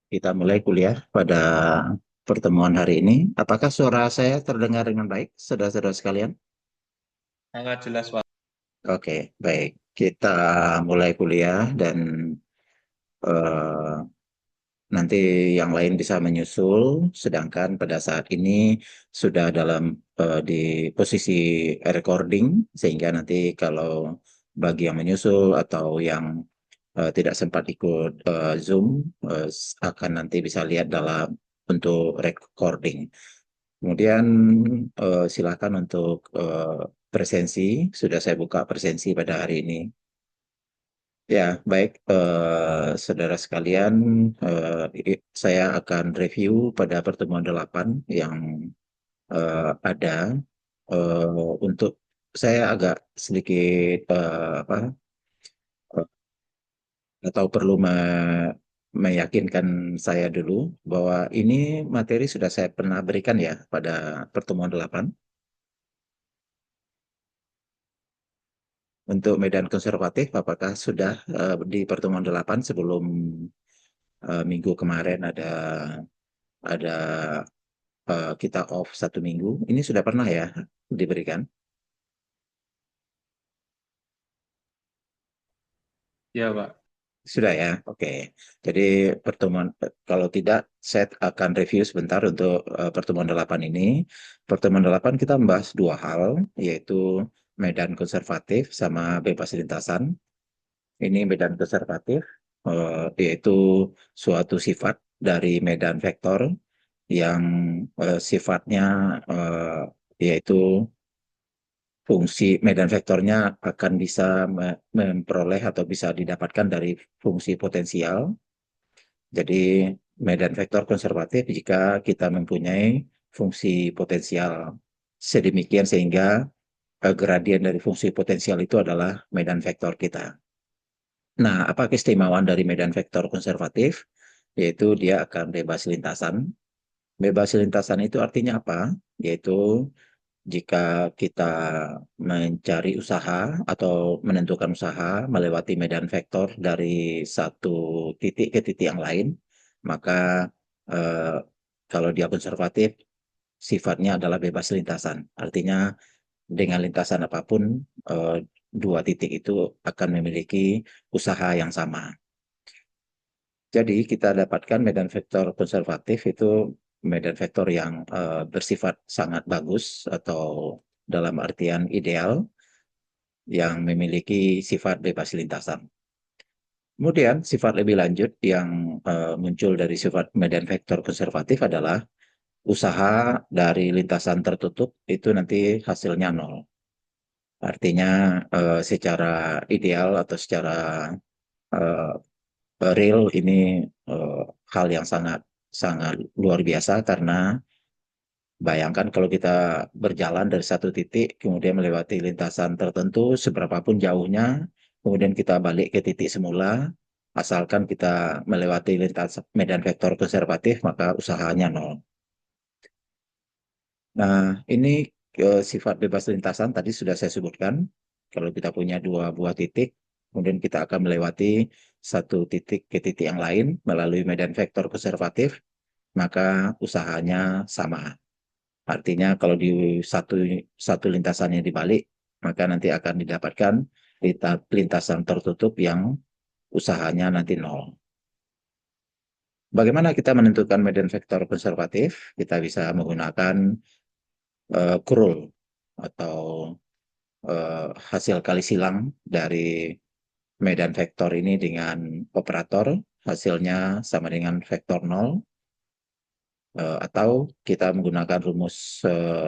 Kita mulai kuliah pada pertemuan hari ini. Apakah suara saya terdengar dengan baik, saudara-saudara sekalian? Sangat jelas, Pak. Oke, baik. Kita mulai kuliah dan eh, nanti yang lain bisa menyusul, sedangkan pada saat ini sudah di posisi recording, sehingga nanti kalau bagi yang menyusul atau yang tidak sempat ikut Zoom, akan nanti bisa lihat dalam untuk recording. Kemudian silakan untuk presensi. Sudah saya buka presensi pada hari ini. Ya, baik, saudara sekalian, saya akan review pada pertemuan 8 yang ada. Untuk saya agak sedikit atau perlu meyakinkan saya dulu bahwa ini materi sudah saya pernah berikan ya pada pertemuan 8 untuk medan konservatif. Apakah sudah di pertemuan 8 sebelum minggu kemarin ada kita off 1 minggu, ini sudah pernah ya diberikan? Ya, Pak. Sudah ya, oke. Jadi pertemuan, kalau tidak, saya akan review sebentar untuk pertemuan 8 ini. Pertemuan 8 kita membahas dua hal, yaitu medan konservatif sama bebas lintasan. Ini medan konservatif, yaitu suatu sifat dari medan vektor yang sifatnya yaitu fungsi medan vektornya akan bisa memperoleh atau bisa didapatkan dari fungsi potensial. Jadi medan vektor konservatif jika kita mempunyai fungsi potensial sedemikian sehingga gradien dari fungsi potensial itu adalah medan vektor kita. Nah, apa keistimewaan dari medan vektor konservatif? Yaitu dia akan bebas lintasan. Bebas lintasan itu artinya apa? Yaitu jika kita mencari usaha atau menentukan usaha melewati medan vektor dari satu titik ke titik yang lain, maka eh, kalau dia konservatif, sifatnya adalah bebas lintasan. Artinya dengan lintasan apapun, eh, dua titik itu akan memiliki usaha yang sama. Jadi kita dapatkan medan vektor konservatif itu medan vektor yang bersifat sangat bagus atau dalam artian ideal yang memiliki sifat bebas lintasan. Kemudian sifat lebih lanjut yang muncul dari sifat medan vektor konservatif adalah usaha dari lintasan tertutup itu nanti hasilnya nol. Artinya secara ideal atau secara eh, real ini eh, hal yang sangat sangat luar biasa karena bayangkan kalau kita berjalan dari satu titik kemudian melewati lintasan tertentu seberapapun jauhnya, kemudian kita balik ke titik semula, asalkan kita melewati lintas medan vektor konservatif maka usahanya nol. Nah, ini sifat bebas lintasan tadi sudah saya sebutkan. Kalau kita punya dua buah titik, kemudian kita akan melewati satu titik ke titik yang lain melalui medan vektor konservatif, maka usahanya sama. Artinya kalau di satu satu lintasan yang dibalik, maka nanti akan didapatkan lintasan tertutup yang usahanya nanti nol. Bagaimana kita menentukan medan vektor konservatif? Kita bisa menggunakan kurul atau hasil kali silang dari medan vektor ini dengan operator, hasilnya sama dengan vektor nol, atau kita menggunakan rumus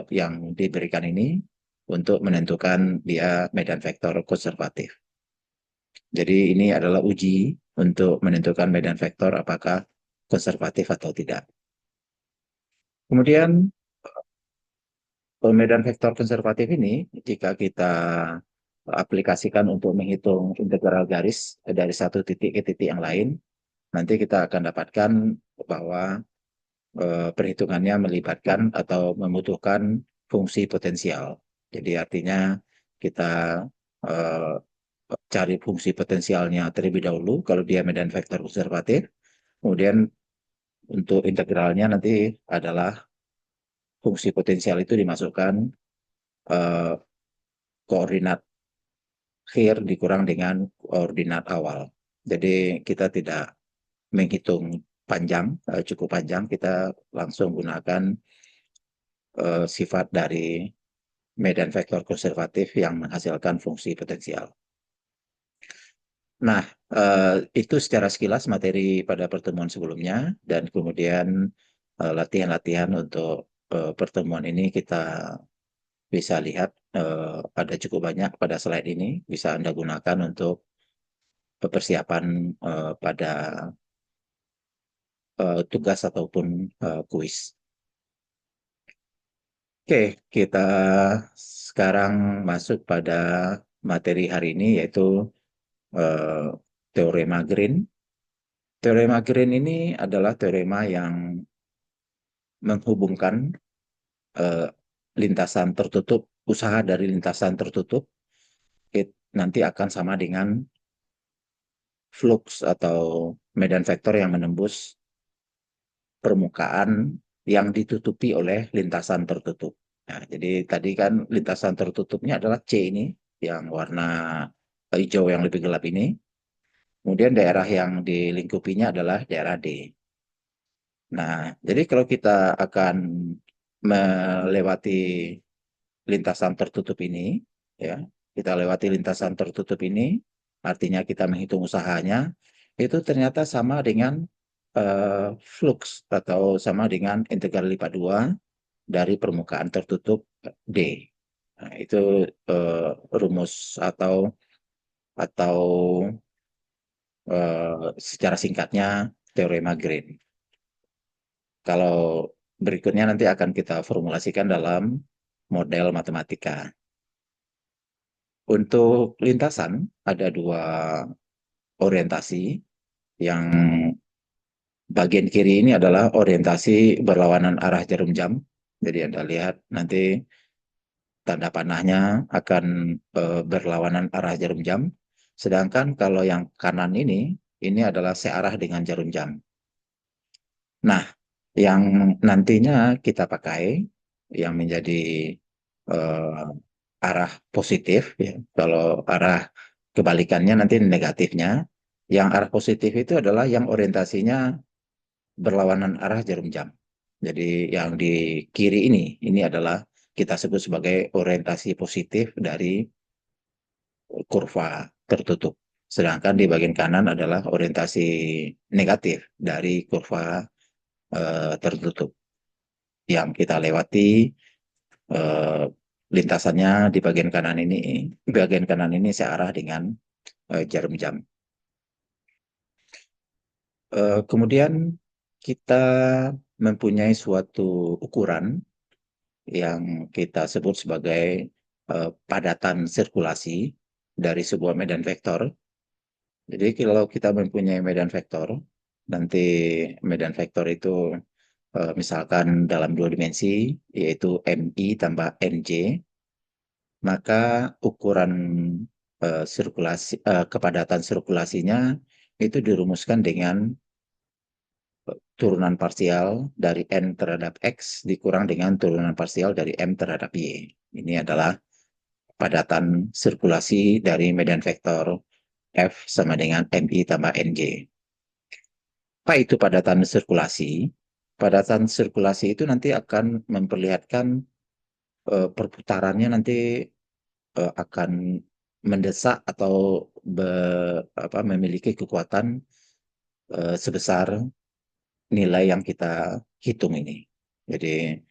yang diberikan ini untuk menentukan dia medan vektor konservatif. Jadi ini adalah uji untuk menentukan medan vektor apakah konservatif atau tidak. Kemudian medan vektor konservatif ini jika kita aplikasikan untuk menghitung integral garis dari satu titik ke titik yang lain, nanti kita akan dapatkan bahwa perhitungannya melibatkan atau membutuhkan fungsi potensial. Jadi artinya kita eh, cari fungsi potensialnya terlebih dahulu kalau dia medan vektor konservatif, kemudian untuk integralnya nanti adalah fungsi potensial itu dimasukkan eh, koordinat akhir dikurang dengan koordinat awal. Jadi kita tidak menghitung panjang, cukup panjang, kita langsung gunakan sifat dari medan vektor konservatif yang menghasilkan fungsi potensial. Nah, itu secara sekilas materi pada pertemuan sebelumnya, dan kemudian latihan-latihan untuk pertemuan ini kita bisa lihat ada cukup banyak pada slide ini, bisa Anda gunakan untuk persiapan pada tugas ataupun kuis. Oke, kita sekarang masuk pada materi hari ini, yaitu eh, teorema Green. Teorema Green ini adalah teorema yang menghubungkan eh, lintasan tertutup, usaha dari lintasan tertutup, nanti akan sama dengan flux atau medan vektor yang menembus permukaan yang ditutupi oleh lintasan tertutup. Nah, jadi tadi kan lintasan tertutupnya adalah C ini, yang warna hijau yang lebih gelap ini. Kemudian daerah yang dilingkupinya adalah daerah D. Nah, jadi kalau kita akan melewati lintasan tertutup ini, ya, kita lewati lintasan tertutup ini, artinya kita menghitung usahanya, itu ternyata sama dengan flux atau sama dengan integral lipat 2 dari permukaan tertutup D. Nah, itu rumus atau secara singkatnya teorema Green. Kalau berikutnya nanti akan kita formulasikan dalam model matematika. Untuk lintasan ada dua orientasi. Yang bagian kiri ini adalah orientasi berlawanan arah jarum jam. Jadi Anda lihat nanti tanda panahnya akan berlawanan arah jarum jam. Sedangkan kalau yang kanan ini adalah searah dengan jarum jam. Nah, yang nantinya kita pakai, yang menjadi arah positif, ya. Kalau arah kebalikannya nanti negatifnya. Yang arah positif itu adalah yang orientasinya berlawanan arah jarum jam. Jadi yang di kiri ini adalah kita sebut sebagai orientasi positif dari kurva tertutup. Sedangkan di bagian kanan adalah orientasi negatif dari kurva tertutup. Yang kita lewati eh, lintasannya di bagian kanan ini searah dengan jarum jam. Kemudian kita mempunyai suatu ukuran yang kita sebut sebagai padatan sirkulasi dari sebuah medan vektor. Jadi kalau kita mempunyai medan vektor, nanti medan vektor itu misalkan dalam dua dimensi, yaitu MI tambah MJ, maka ukuran kepadatan sirkulasinya itu dirumuskan dengan turunan parsial dari N terhadap X dikurang dengan turunan parsial dari M terhadap Y. Ini adalah padatan sirkulasi dari medan vektor F sama dengan MI tambah NJ. Apa itu padatan sirkulasi? Padatan sirkulasi itu nanti akan memperlihatkan perputarannya nanti akan mendesak atau memiliki kekuatan sebesar nilai yang kita hitung ini. Jadi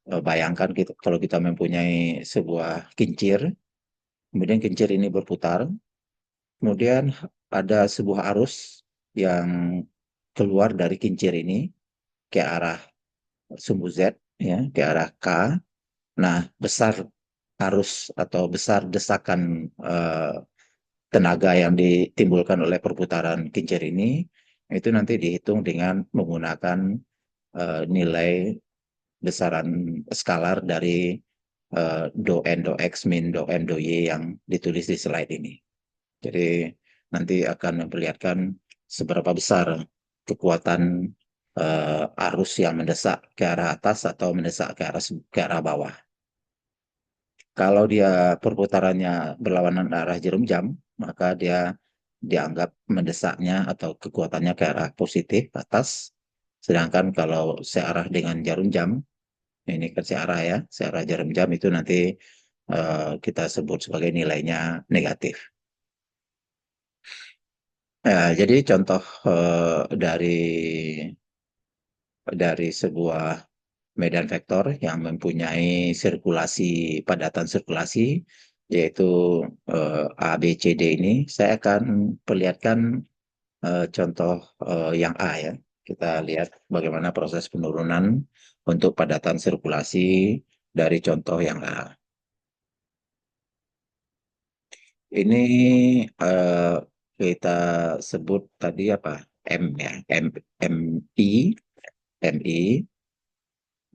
bayangkan kalau kita mempunyai sebuah kincir, kemudian kincir ini berputar, kemudian ada sebuah arus yang keluar dari kincir ini ke arah sumbu Z, ya, ke arah K. Nah, besar arus atau besar desakan tenaga yang ditimbulkan oleh perputaran kincir ini itu nanti dihitung dengan menggunakan nilai besaran skalar dari do n do x min do m do y yang ditulis di slide ini. Jadi nanti akan memperlihatkan seberapa besar kekuatan arus yang mendesak ke arah atas atau mendesak ke arah bawah. Kalau dia perputarannya berlawanan arah jarum jam, maka dia dianggap mendesaknya atau kekuatannya ke arah positif atas. Sedangkan kalau searah dengan jarum jam, ini kan searah ya, searah jarum jam itu nanti kita sebut sebagai nilainya negatif. Jadi contoh dari sebuah medan vektor yang mempunyai padatan sirkulasi, yaitu A, B, C, D ini, saya akan perlihatkan contoh yang A ya. Kita lihat bagaimana proses penurunan untuk padatan sirkulasi dari contoh yang A. Ini eh, kita sebut tadi apa? M ya, MI, MI.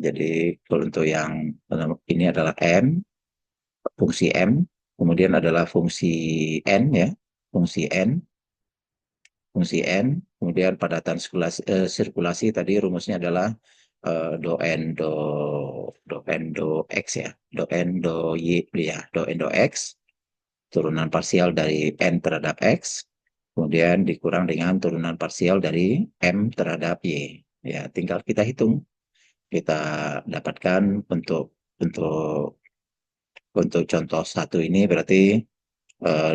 Jadi kalau untuk yang ini adalah M, fungsi M, kemudian adalah fungsi N ya, fungsi N, fungsi N, kemudian padatan sirkulasi tadi rumusnya adalah do N do X ya, do N do Y ya, do N do X, turunan parsial dari N terhadap X, kemudian dikurang dengan turunan parsial dari M terhadap Y. Ya, tinggal kita hitung, kita dapatkan untuk untuk contoh satu ini berarti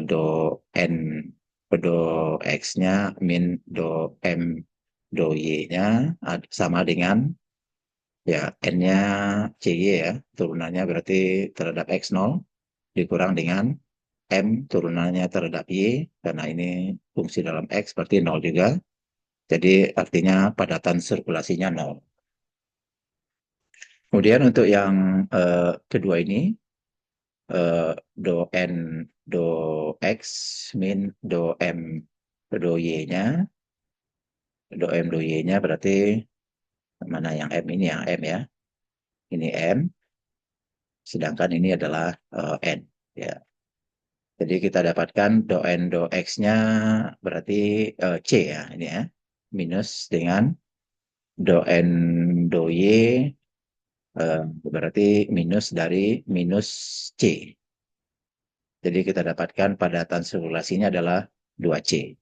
do n do x-nya min do m do y-nya sama dengan ya n-nya cy ya, turunannya berarti terhadap x 0 dikurang dengan m turunannya terhadap y, karena ini fungsi dalam x berarti 0 juga. Jadi artinya padatan sirkulasinya 0. Kemudian untuk yang kedua ini do n do x min do m do y-nya, do m do y-nya berarti mana yang m ini, yang m ya, ini m, sedangkan ini adalah n ya. Jadi kita dapatkan do n do x-nya berarti c ya, ini ya, minus dengan do n do y berarti minus dari minus c. Jadi kita dapatkan padatan sirkulasinya adalah 2C.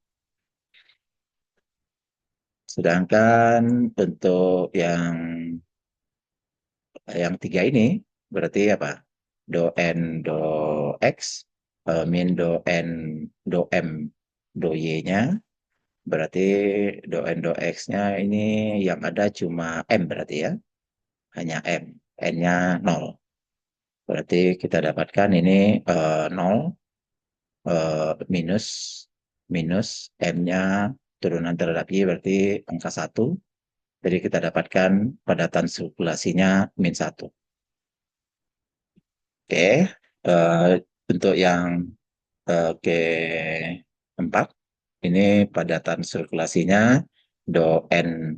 Sedangkan untuk yang tiga ini berarti apa? Do N do X min do N do M do Y-nya berarti do N do X-nya ini yang ada cuma M berarti ya. Hanya M. N-nya 0. Berarti kita dapatkan ini 0 minus minus M-nya turunan terhadap Y berarti angka 1. Jadi kita dapatkan padatan sirkulasinya min 1. Oke, untuk yang keempat, ini padatan sirkulasinya do N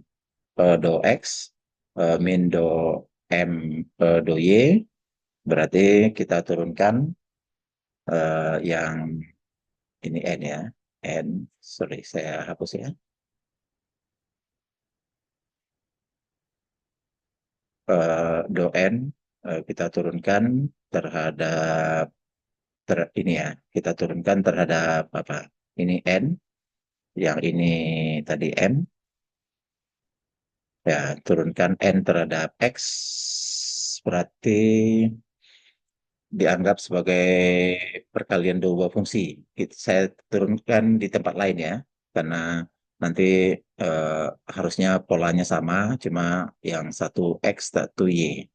do X min do M do Y, berarti kita turunkan yang ini N ya, N, sorry saya hapus ya. Do N kita turunkan terhadap ini ya, kita turunkan terhadap apa? Ini N, yang ini tadi M, ya turunkan N terhadap X, berarti dianggap sebagai perkalian dua fungsi. Saya turunkan di tempat lain ya, karena nanti eh, harusnya polanya sama, cuma yang satu X, satu Y.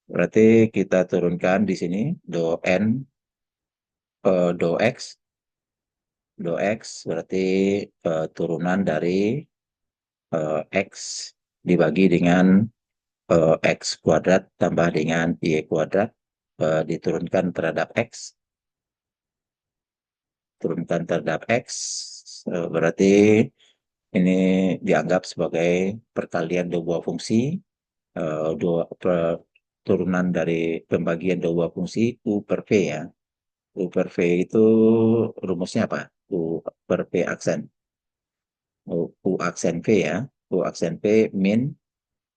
Berarti kita turunkan di sini do N, do X, do X berarti turunan dari X dibagi dengan X kuadrat tambah dengan Y kuadrat diturunkan terhadap X, turunkan terhadap X berarti ini dianggap sebagai perkalian dua fungsi, turunan dari pembagian dua fungsi U per V ya. U per V itu rumusnya apa? U per V aksen. U aksen V ya. U aksen P min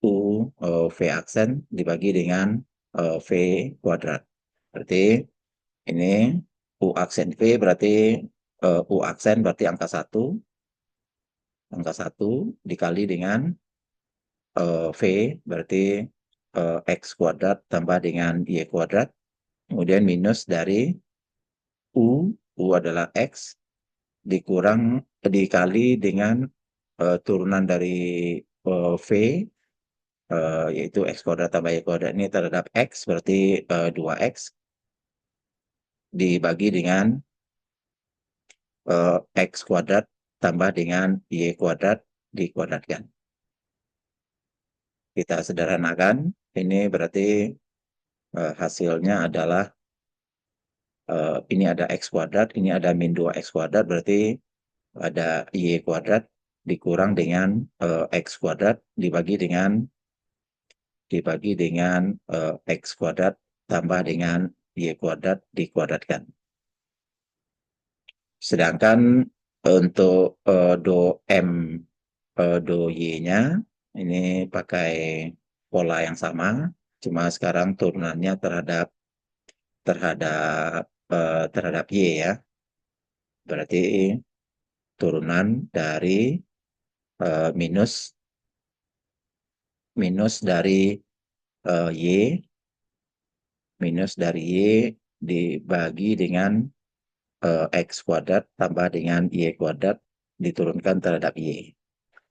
U V aksen dibagi dengan V kuadrat. Berarti ini U aksen V berarti U aksen berarti angka 1 dikali dengan V berarti X kuadrat tambah dengan Y kuadrat, kemudian minus dari U adalah X, dikali dengan turunan dari V, yaitu X kuadrat tambah Y kuadrat ini terhadap X, berarti 2X, dibagi dengan X kuadrat tambah dengan Y kuadrat dikuadratkan. Kita sederhanakan, ini berarti hasilnya adalah ini ada X kuadrat, ini ada min 2X kuadrat, berarti ada Y kuadrat dikurang dengan X kuadrat dibagi dengan X kuadrat tambah dengan Y kuadrat dikuadratkan. Sedangkan untuk do M, do Y-nya ini pakai pola yang sama, cuma sekarang turunannya terhadap terhadap terhadap Y ya. Berarti turunan dari minus minus dari Y minus dari Y dibagi dengan X kuadrat tambah dengan Y kuadrat diturunkan terhadap Y.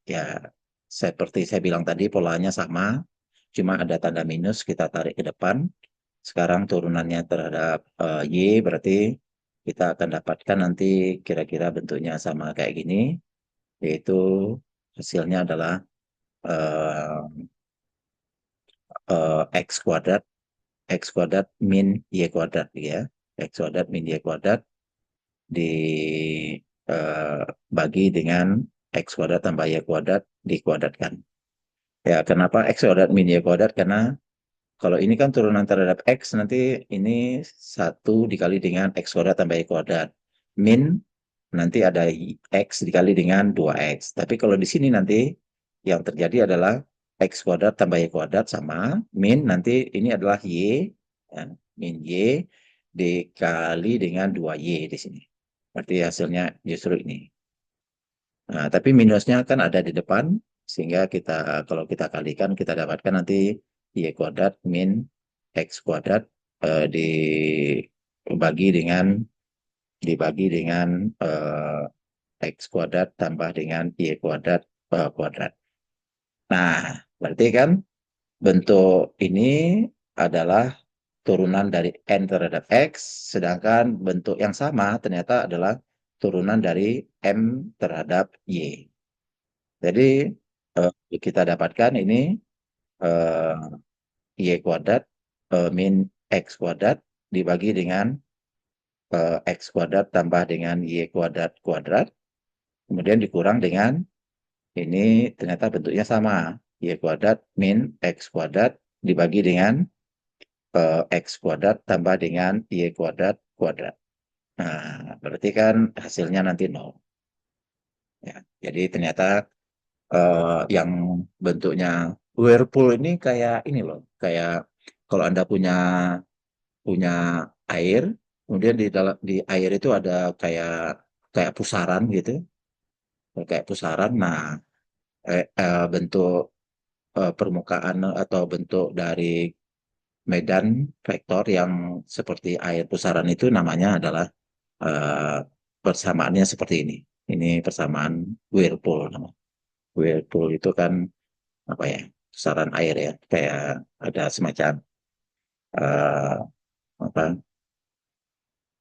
Ya, seperti saya bilang tadi polanya sama, cuma ada tanda minus kita tarik ke depan. Sekarang turunannya terhadap Y berarti kita akan dapatkan nanti kira-kira bentuknya sama kayak gini, yaitu hasilnya adalah X kuadrat min Y kuadrat ya. X kuadrat min Y kuadrat dibagi dengan X kuadrat tambah Y kuadrat dikuadratkan. Ya, kenapa X kuadrat min Y kuadrat? Karena kalau ini kan turunan terhadap X, nanti ini 1 dikali dengan X kuadrat tambah Y kuadrat. Min, nanti ada X dikali dengan 2X. Tapi kalau di sini nanti yang terjadi adalah X kuadrat tambah Y kuadrat sama min, nanti ini adalah Y, ya, min Y dikali dengan 2Y di sini. Berarti hasilnya justru ini. Nah, tapi minusnya kan ada di depan, sehingga kalau kita kalikan, kita dapatkan nanti Y kuadrat min X kuadrat dibagi dengan X kuadrat tambah dengan Y kuadrat kuadrat. Nah, berarti kan bentuk ini adalah turunan dari N terhadap X, sedangkan bentuk yang sama ternyata adalah turunan dari M terhadap Y. Jadi kita dapatkan ini Y kuadrat min X kuadrat dibagi dengan X kuadrat tambah dengan Y kuadrat kuadrat, kemudian dikurang dengan ini ternyata bentuknya sama, Y kuadrat min X kuadrat dibagi dengan X kuadrat tambah dengan Y kuadrat kuadrat. Nah, berarti kan hasilnya nanti 0. Ya, jadi ternyata yang bentuknya whirlpool ini kayak ini loh, kayak kalau Anda punya punya air, kemudian di air itu ada kayak kayak pusaran gitu, kayak pusaran. Nah, bentuk permukaan atau bentuk dari medan vektor yang seperti air pusaran itu namanya adalah eh, persamaannya seperti ini. Ini persamaan whirlpool. Whirlpool itu kan apa ya, pusaran air ya, kayak ada semacam eh, apa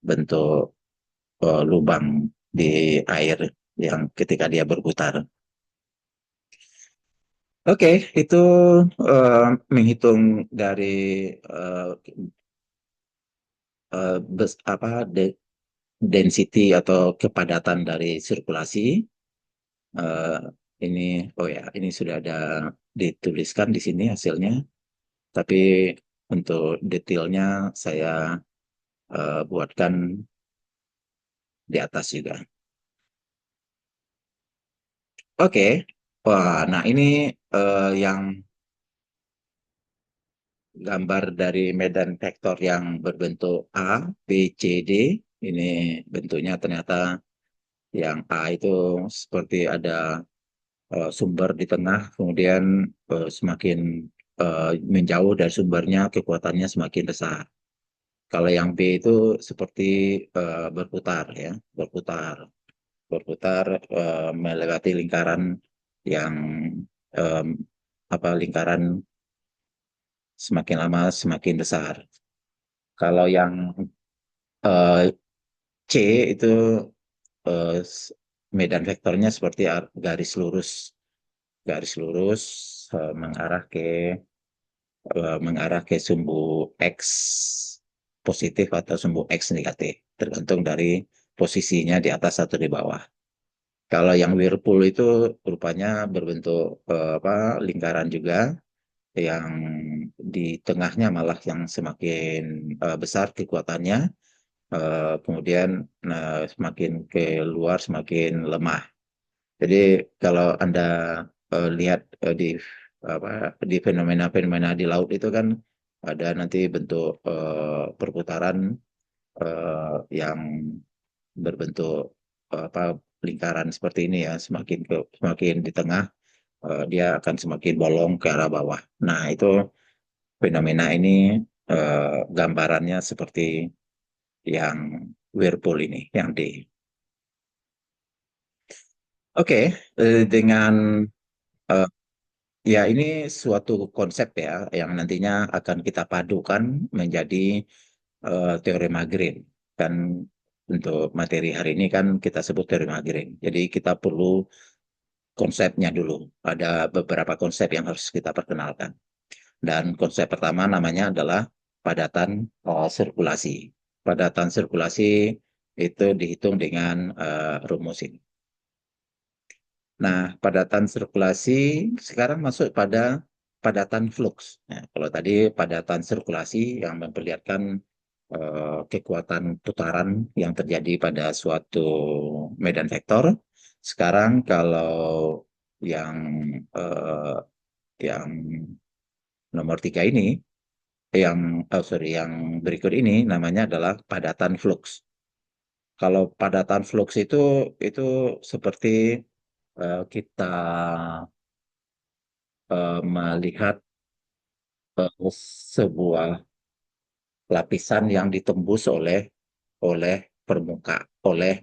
bentuk lubang di air yang ketika dia berputar. Oke, itu eh, menghitung dari eh, density atau kepadatan dari sirkulasi. Eh, ini, oh ya, ini sudah ada dituliskan di sini hasilnya. Tapi untuk detailnya saya buatkan di atas juga. Oke, Wah, nah ini yang gambar dari medan vektor yang berbentuk A, B, C, D. Ini bentuknya ternyata yang A itu seperti ada sumber di tengah, kemudian semakin menjauh dari sumbernya, kekuatannya semakin besar. Kalau yang B itu seperti berputar ya, berputar, berputar melewati lingkaran yang em, apa lingkaran semakin lama semakin besar. Kalau yang eh, C itu eh, s- medan vektornya seperti garis lurus mengarah ke sumbu X positif atau sumbu X negatif, tergantung dari posisinya di atas atau di bawah. Kalau yang whirlpool itu rupanya berbentuk lingkaran juga, yang di tengahnya malah yang semakin besar kekuatannya, kemudian semakin ke luar semakin lemah. Jadi kalau Anda lihat apa di fenomena-fenomena di laut itu kan ada nanti bentuk perputaran yang berbentuk apa lingkaran seperti ini ya, semakin di tengah dia akan semakin bolong ke arah bawah. Nah, itu fenomena ini gambarannya seperti yang whirlpool ini, yang D. Oke, dengan eh, ya, ini suatu konsep ya yang nantinya akan kita padukan menjadi teorema Green. Kan untuk materi hari ini kan kita sebut teorema Green. Jadi kita perlu konsepnya dulu. Ada beberapa konsep yang harus kita perkenalkan. Dan konsep pertama namanya adalah padatan sirkulasi. Padatan sirkulasi itu dihitung dengan rumus ini. Nah, padatan sirkulasi sekarang masuk pada padatan flux. Nah, kalau tadi padatan sirkulasi yang memperlihatkan kekuatan putaran yang terjadi pada suatu medan vektor. Sekarang kalau yang eh, yang nomor tiga ini, yang berikut ini namanya adalah padatan flux. Kalau padatan flux itu seperti kita melihat sebuah lapisan yang ditembus oleh oleh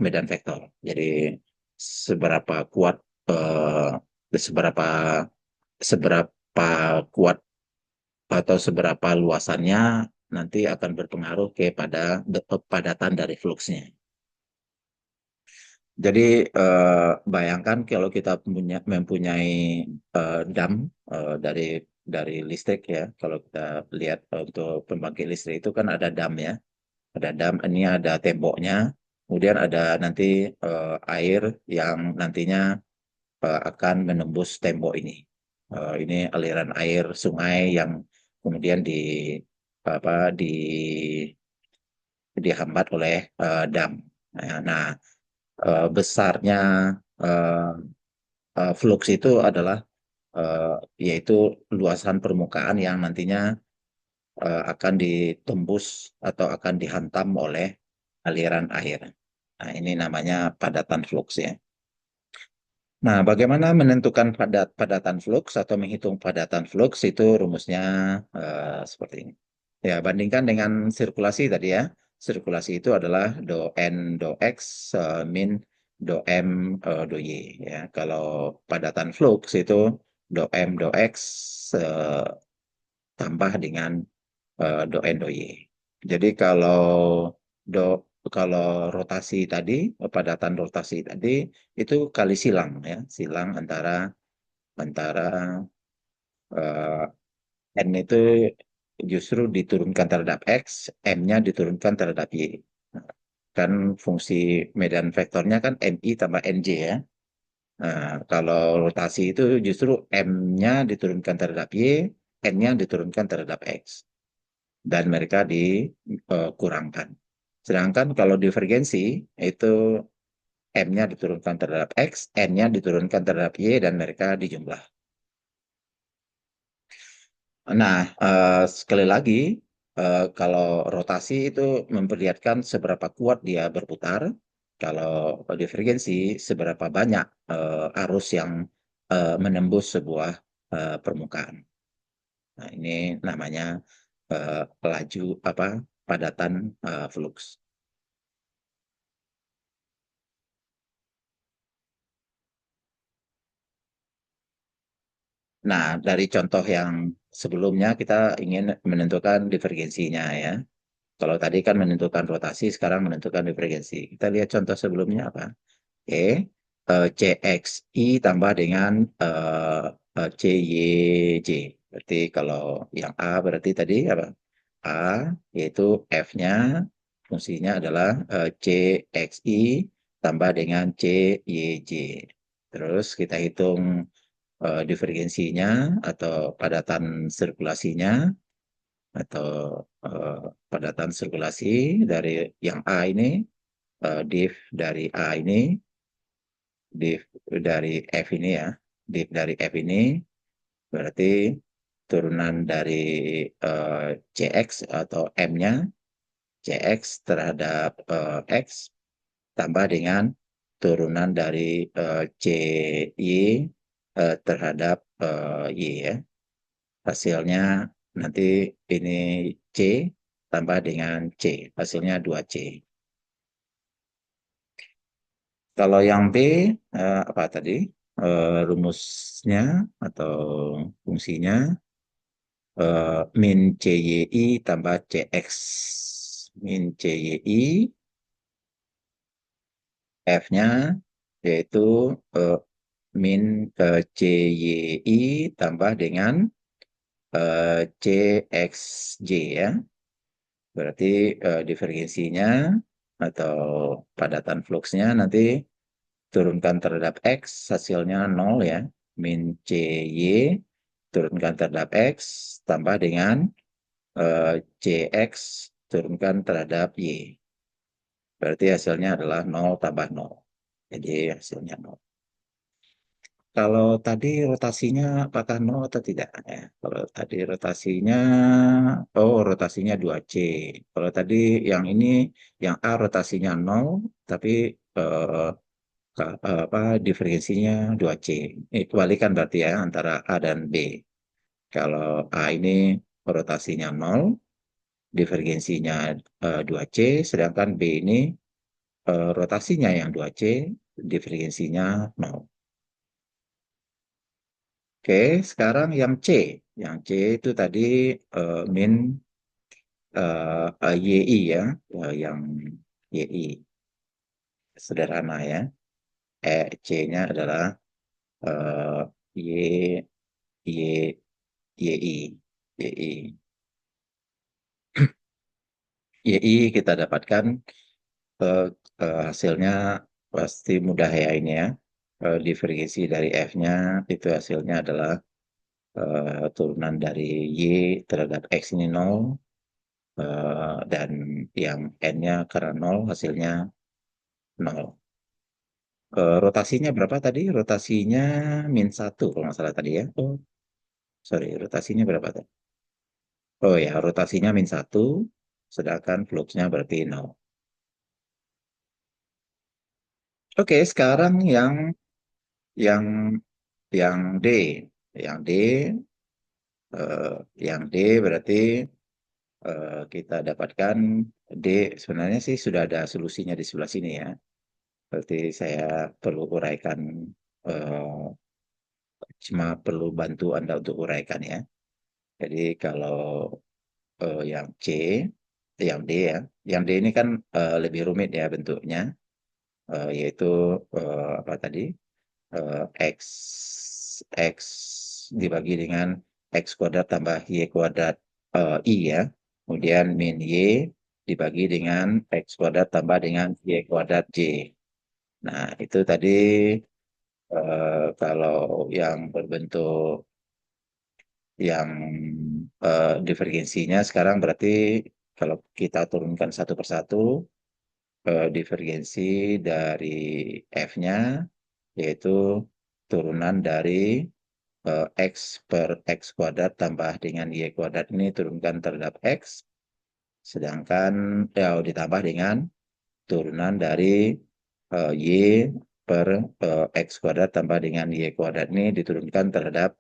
medan vektor. Jadi seberapa kuat eh, seberapa seberapa kuat atau seberapa luasannya nanti akan berpengaruh kepada kepadatan dari fluksnya. Jadi bayangkan kalau kita mempunyai dam dari listrik ya. Kalau kita lihat untuk pembangkit listrik itu kan ada dam ya. Ada dam, ini ada temboknya. Kemudian ada nanti air yang nantinya akan menembus tembok ini. Ini aliran air sungai yang kemudian apa di dihambat oleh dam. Nah, besarnya eh, flux itu adalah eh, yaitu luasan permukaan yang nantinya akan ditembus atau akan dihantam oleh aliran air. Nah, ini namanya padatan flux ya. Nah, bagaimana menentukan padatan flux atau menghitung padatan flux itu rumusnya seperti ini. Ya, bandingkan dengan sirkulasi tadi ya. Sirkulasi itu adalah do n do x min do m do y ya. Kalau padatan flux itu do m do x eh, tambah dengan do n do y. Jadi do kalau rotasi tadi, padatan rotasi tadi itu kali silang ya, silang antara antara eh, n itu justru diturunkan terhadap x, m-nya diturunkan terhadap y. Nah, kan fungsi medan vektornya kan mi tambah nj ya. Nah, kalau rotasi itu justru m-nya diturunkan terhadap y, n-nya diturunkan terhadap x. Dan mereka dikurangkan. Sedangkan kalau divergensi itu M-nya diturunkan terhadap X, N-nya diturunkan terhadap Y, dan mereka dijumlah. Nah, sekali lagi, kalau rotasi itu memperlihatkan seberapa kuat dia berputar, kalau divergensi seberapa banyak arus yang menembus sebuah permukaan. Nah, ini namanya laju apa padatan flux. Nah, dari contoh yang sebelumnya kita ingin menentukan divergensinya ya. Kalau tadi kan menentukan rotasi, sekarang menentukan divergensi. Kita lihat contoh sebelumnya apa? Oke, CXI tambah dengan CYJ. Berarti kalau yang A berarti tadi apa? A, yaitu F-nya, fungsinya adalah CXI tambah dengan CYJ. Terus kita hitung divergensinya atau padatan sirkulasinya atau padatan sirkulasi dari yang A ini, div dari A ini, div dari F ini ya, div dari F ini berarti turunan dari CX atau M-nya, CX terhadap X tambah dengan turunan dari CY terhadap Y ya. Hasilnya nanti ini C tambah dengan C. Hasilnya 2C. Kalau yang B, apa tadi? Rumusnya atau fungsinya min CYI tambah CX. Min CYI, F-nya yaitu eh, min CYI tambah dengan CXJ ya. Berarti divergensinya atau padatan fluxnya nanti turunkan terhadap X, hasilnya 0 ya. Min CY turunkan terhadap X, tambah dengan CX turunkan terhadap Y. Berarti hasilnya adalah 0 tambah 0. Jadi hasilnya 0. Kalau tadi rotasinya apakah 0 atau tidak? Ya, kalau tadi rotasinya, oh rotasinya 2C. Kalau tadi yang ini, yang A rotasinya 0, tapi eh, apa diferensinya 2C. Ini kebalikan berarti ya antara A dan B. Kalau A ini rotasinya 0, divergensinya 2C, sedangkan B ini rotasinya yang 2C, divergensinya 0. Oke, sekarang yang C. Yang C itu tadi min YI ya, yang YI. Sederhana ya. C-nya adalah eh, Y, Y, YI. YI. YI kita dapatkan eh, hasilnya pasti mudah ya ini ya. Divergensi dari F-nya itu hasilnya adalah turunan dari Y terhadap X ini 0, dan yang N-nya karena 0 hasilnya 0. Rotasinya berapa tadi? Rotasinya min 1 kalau nggak salah tadi ya. Oh, sorry, rotasinya berapa tadi? Oh ya, rotasinya min 1, sedangkan fluxnya berarti 0. Oke, sekarang yang yang D. Yang D, eh, yang D berarti kita dapatkan D sebenarnya sih sudah ada solusinya di sebelah sini ya. Berarti saya perlu uraikan, eh, cuma perlu bantu Anda untuk uraikan ya. Jadi kalau yang C, yang D ya, yang D ini kan lebih rumit ya bentuknya, yaitu apa tadi? X X dibagi dengan X kuadrat tambah Y kuadrat I ya. Kemudian min Y dibagi dengan X kuadrat tambah dengan Y kuadrat J. Nah, itu tadi kalau yang berbentuk yang divergensinya sekarang berarti kalau kita turunkan satu persatu, divergensi dari F-nya, yaitu turunan dari X per X kuadrat tambah dengan Y kuadrat ini turunkan terhadap X, sedangkan ditambah dengan turunan dari Y per X kuadrat tambah dengan Y kuadrat ini diturunkan terhadap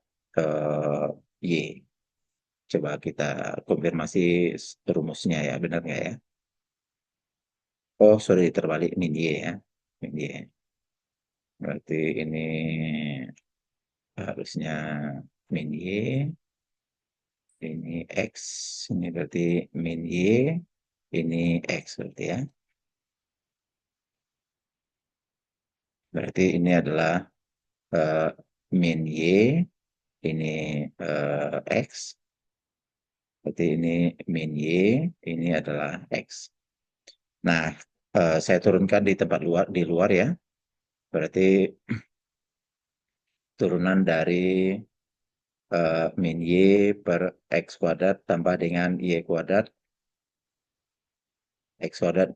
Y. Coba kita konfirmasi rumusnya ya, benar nggak ya? Oh, sorry, terbalik min Y ya. Min Y. Berarti ini harusnya min Y, ini X, ini berarti min Y, ini X berarti ya. Berarti ini adalah eh, min Y, ini X, berarti ini min Y, ini adalah X. Nah, saya turunkan di tempat luar, di luar ya. Berarti turunan dari min Y per X kuadrat tambah dengan Y kuadrat. X kuadrat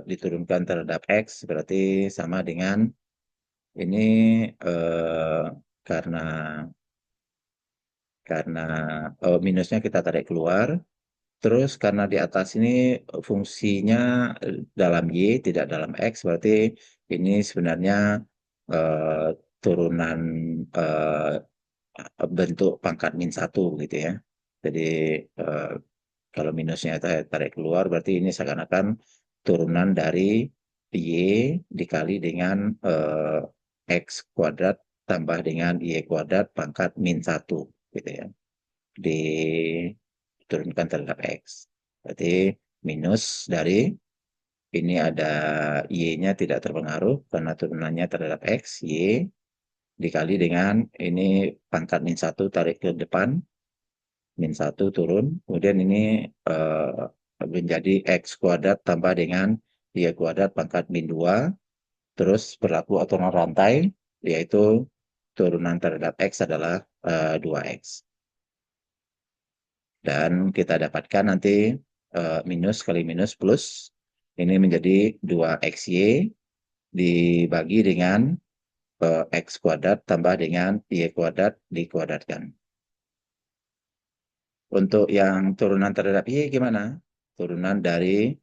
diturunkan terhadap X berarti sama dengan ini karena karena minusnya kita tarik keluar. Terus karena di atas ini fungsinya dalam Y tidak dalam X berarti ini sebenarnya eh, turunan bentuk pangkat min satu gitu ya. Jadi eh, kalau minusnya saya tarik keluar, berarti ini seakan-akan turunan dari Y dikali dengan X kuadrat tambah dengan Y kuadrat pangkat min satu gitu ya. Diturunkan terhadap X. Berarti minus dari ini ada Y-nya tidak terpengaruh karena turunannya terhadap X, Y dikali dengan ini pangkat min satu tarik ke depan, min satu turun, kemudian ini menjadi X kuadrat tambah dengan Y kuadrat pangkat min 2, terus berlaku aturan rantai, yaitu turunan terhadap X adalah 2X. Dan kita dapatkan nanti minus kali minus plus, ini menjadi 2XY dibagi dengan X kuadrat tambah dengan Y kuadrat dikuadratkan. Untuk yang turunan terhadap Y gimana? Turunan dari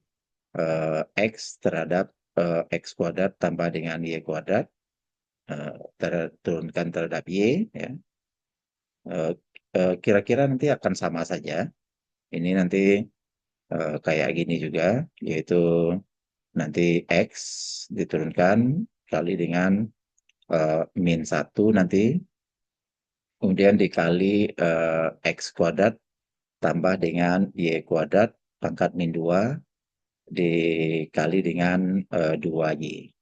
X terhadap X kuadrat tambah dengan Y kuadrat turunkan terhadap Y ya. Kira-kira nanti akan sama saja. Ini nanti kayak gini juga, yaitu nanti X diturunkan kali dengan min 1 nanti, kemudian dikali X kuadrat tambah dengan Y kuadrat pangkat min 2 dikali dengan 2Y.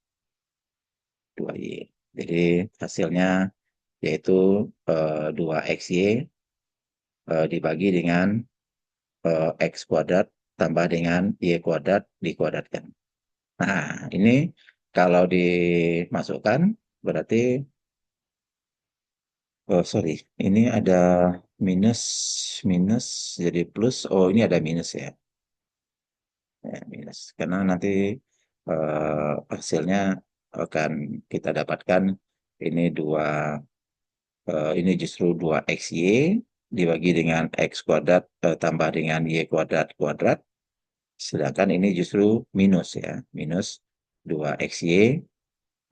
2Y. Jadi hasilnya yaitu 2XY dibagi dengan X kuadrat tambah dengan Y kuadrat dikuadratkan. Nah, ini kalau dimasukkan berarti, oh sorry, ini ada minus, minus jadi plus, oh ini ada minus ya. Ya, minus. Karena nanti hasilnya akan kita dapatkan ini ini justru 2XY dibagi dengan X kuadrat tambah dengan Y kuadrat kuadrat. Sedangkan ini justru minus ya, minus 2XY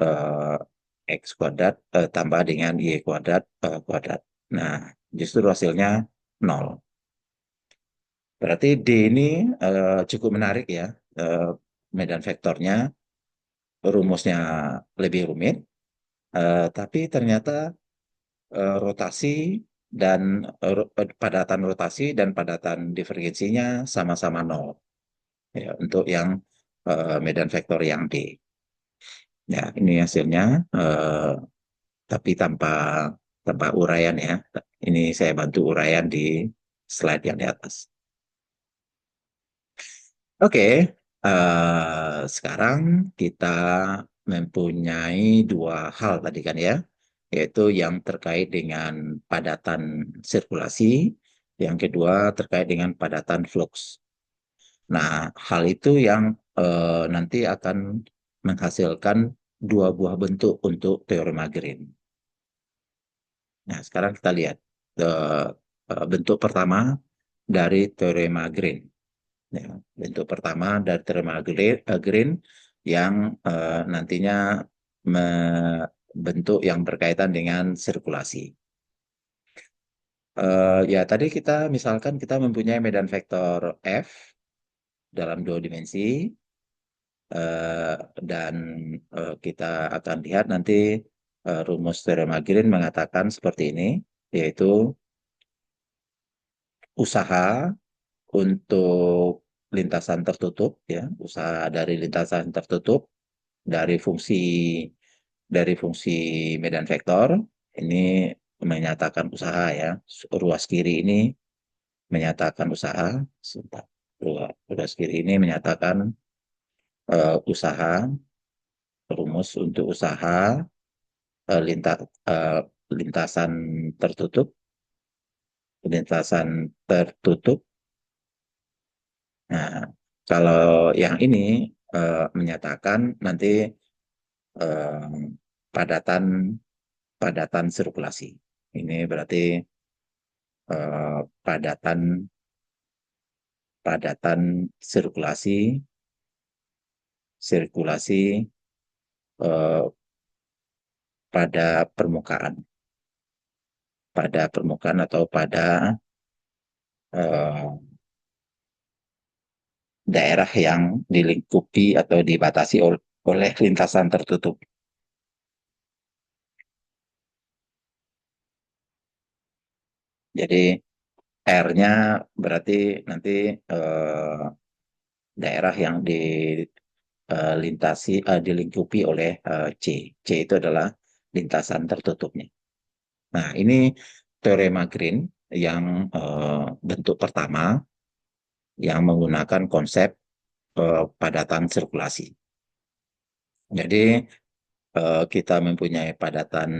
eh, X kuadrat tambah dengan Y kuadrat kuadrat. Nah, justru hasilnya 0. Berarti D ini cukup menarik ya. Eh, Medan vektornya, rumusnya lebih rumit, tapi ternyata rotasi dan padatan rotasi dan padatan divergensinya sama-sama 0 ya, untuk yang medan vektor yang D. Ya, ini hasilnya, tapi tanpa tanpa uraian ya. Ini saya bantu uraian di slide yang di atas. Oke, sekarang kita mempunyai dua hal tadi kan ya, yaitu yang terkait dengan padatan sirkulasi, yang kedua terkait dengan padatan flux. Nah, hal itu yang nanti akan menghasilkan dua buah bentuk untuk teorema Green. Nah, sekarang kita lihat eh, bentuk pertama dari teorema Green. Ya, bentuk pertama dari teorema Green yang nantinya bentuk yang berkaitan dengan sirkulasi. Ya, tadi kita misalkan kita mempunyai medan vektor F dalam dua dimensi, eh, dan kita akan lihat nanti rumus teorema Green mengatakan seperti ini, yaitu usaha untuk lintasan tertutup, ya, usaha dari lintasan tertutup dari fungsi medan vektor ini menyatakan usaha, ya. Ruas kiri ini menyatakan usaha. Sebentar. Ruas kiri ini menyatakan usaha, rumus untuk usaha eh, linta- eh, lintasan tertutup, lintasan tertutup. Nah, kalau yang ini menyatakan nanti eh, padatan padatan sirkulasi. Ini berarti padatan padatan sirkulasi sirkulasi eh, pada permukaan atau pada eh, daerah yang dilingkupi atau dibatasi oleh lintasan tertutup. Jadi R-nya berarti nanti eh, daerah yang dilingkupi oleh C. C itu adalah lintasan tertutupnya. Nah, ini teorema Green yang bentuk pertama yang menggunakan konsep padatan sirkulasi. Jadi kita mempunyai padatan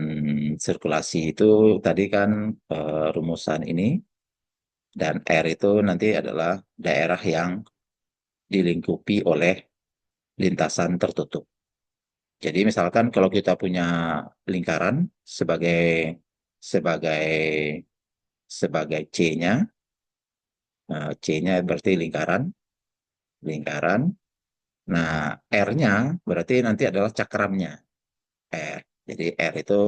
sirkulasi itu tadi kan rumusan ini, dan R itu nanti adalah daerah yang dilingkupi oleh lintasan tertutup. Jadi misalkan kalau kita punya lingkaran sebagai sebagai sebagai C-nya, C-nya berarti lingkaran, lingkaran. Nah, R-nya berarti nanti adalah cakramnya, R. Jadi R itu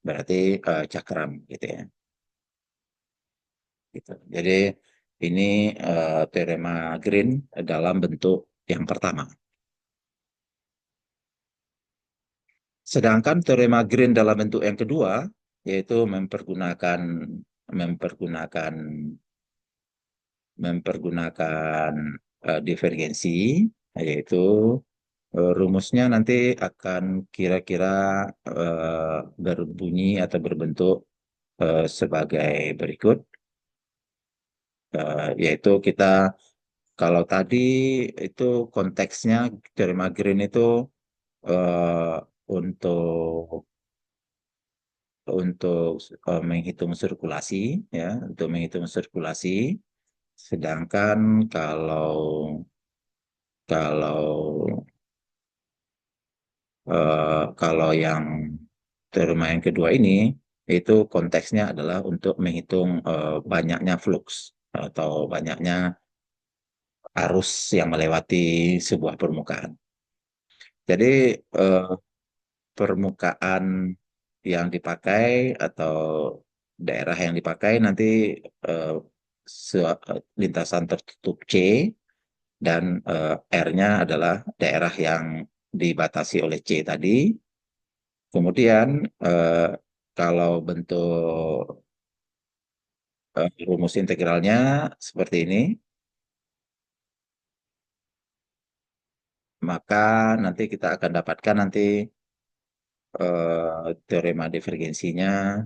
berarti cakram gitu, ya. Gitu. Jadi ini teorema Green dalam bentuk yang pertama. Sedangkan teorema Green dalam bentuk yang kedua yaitu mempergunakan mempergunakan divergensi, yaitu rumusnya nanti akan kira-kira berbunyi atau berbentuk sebagai berikut. Yaitu kita kalau tadi itu konteksnya teorema Green itu eh, untuk untuk menghitung sirkulasi, ya, untuk menghitung sirkulasi. Sedangkan kalau kalau kalau yang teorema yang kedua ini itu konteksnya adalah untuk menghitung banyaknya flux atau banyaknya arus yang melewati sebuah permukaan. Jadi eh, permukaan yang dipakai atau daerah yang dipakai nanti eh, lintasan tertutup C, dan R-nya adalah daerah yang dibatasi oleh C tadi. Kemudian kalau bentuk rumus integralnya seperti ini, maka nanti kita akan dapatkan nanti teorema divergensinya,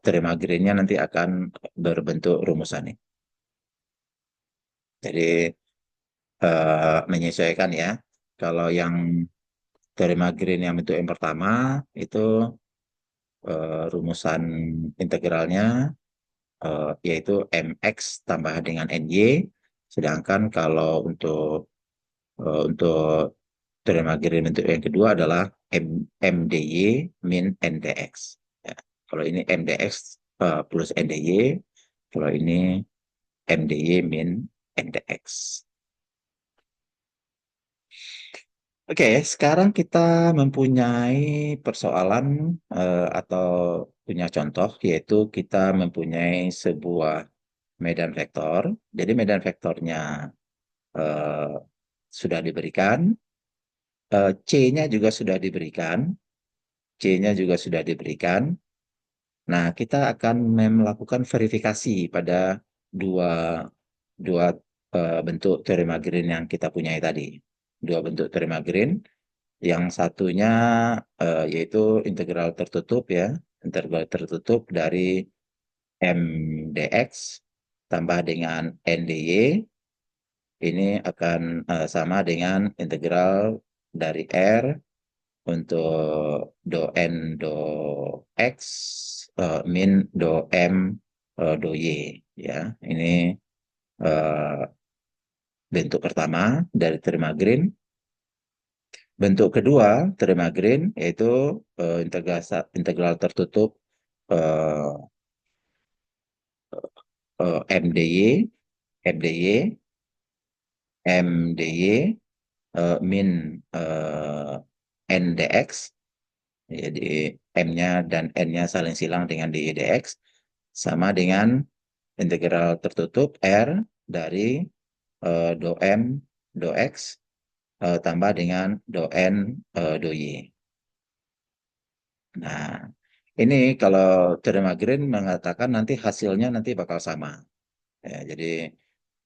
teorema Green-nya nanti akan berbentuk rumusan ini. Jadi menyesuaikan, ya. Kalau yang teorema Green yang bentuk yang pertama itu rumusan integralnya yaitu mx tambah dengan ny. Sedangkan kalau untuk Untuk teorema Green bentuk yang kedua adalah MDY min NDX. Ya. Kalau ini MDX plus NDY, kalau ini MDY min NDX. Oke, sekarang kita mempunyai persoalan atau punya contoh, yaitu kita mempunyai sebuah medan vektor. Jadi medan vektornya eh, sudah diberikan, C-nya juga sudah diberikan, C-nya juga sudah diberikan. Nah, kita akan melakukan verifikasi pada dua dua bentuk teorema Green yang kita punyai tadi. Dua bentuk teorema Green. Yang satunya yaitu integral tertutup ya, integral tertutup dari M dx tambah dengan N dy ini akan sama dengan integral dari R untuk do N do X min do M do Y ya. Ini eh, bentuk pertama dari terma Green. Bentuk kedua terma Green yaitu integral tertutup eh, MDY, MDY, MDY min NDX, jadi M-nya dan N-nya saling silang dengan dy dx, sama dengan integral tertutup R dari do M do X tambah dengan do N do Y. Nah, ini kalau teorema Green mengatakan nanti hasilnya nanti bakal sama. Ya, jadi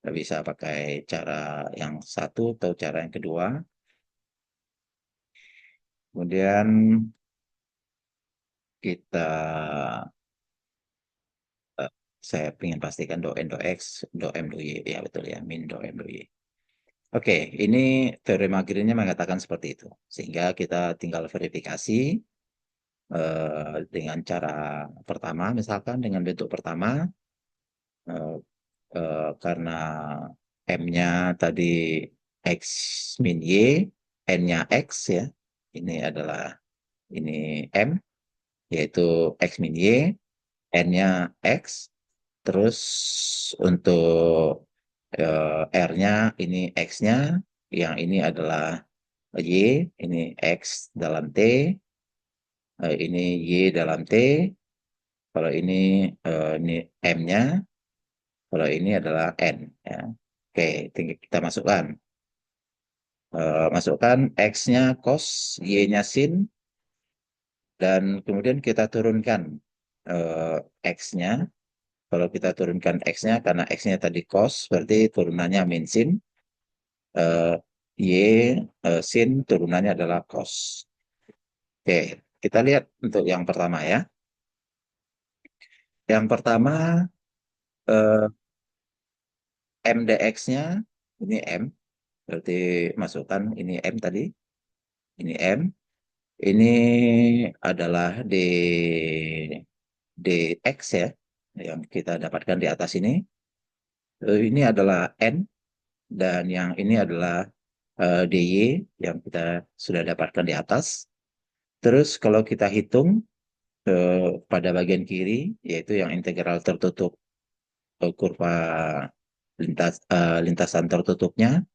bisa pakai cara yang satu atau cara yang kedua. Kemudian kita, eh, saya ingin pastikan do N, do X, do M, do Y. Ya betul ya, min do M, do Y. Oke, ini teorema Green-nya mengatakan seperti itu. Sehingga kita tinggal verifikasi dengan cara pertama, misalkan dengan bentuk pertama, eh, karena M-nya tadi X min Y, N-nya X ya. Ini adalah ini M, yaitu X min Y, N-nya X, terus untuk R-nya ini X-nya, yang ini adalah Y, ini X dalam T, ini Y dalam T, kalau ini M-nya, kalau ini adalah N. Ya. Oke, kita masukkan. Masukkan X-nya cos, Y-nya sin, dan kemudian kita turunkan X-nya. Kalau kita turunkan X-nya, karena X-nya tadi cos, berarti turunannya min sin. eh, Y sin turunannya adalah cos. Oke, kita lihat untuk yang pertama ya. Yang pertama, eh, M dx-nya, ini M, berarti masukkan ini M tadi, ini M. Ini adalah dx ya, yang kita dapatkan di atas ini. Ini adalah N, dan yang ini adalah dy yang kita sudah dapatkan di atas. Terus kalau kita hitung pada bagian kiri, yaitu yang integral tertutup kurva lintasan tertutupnya,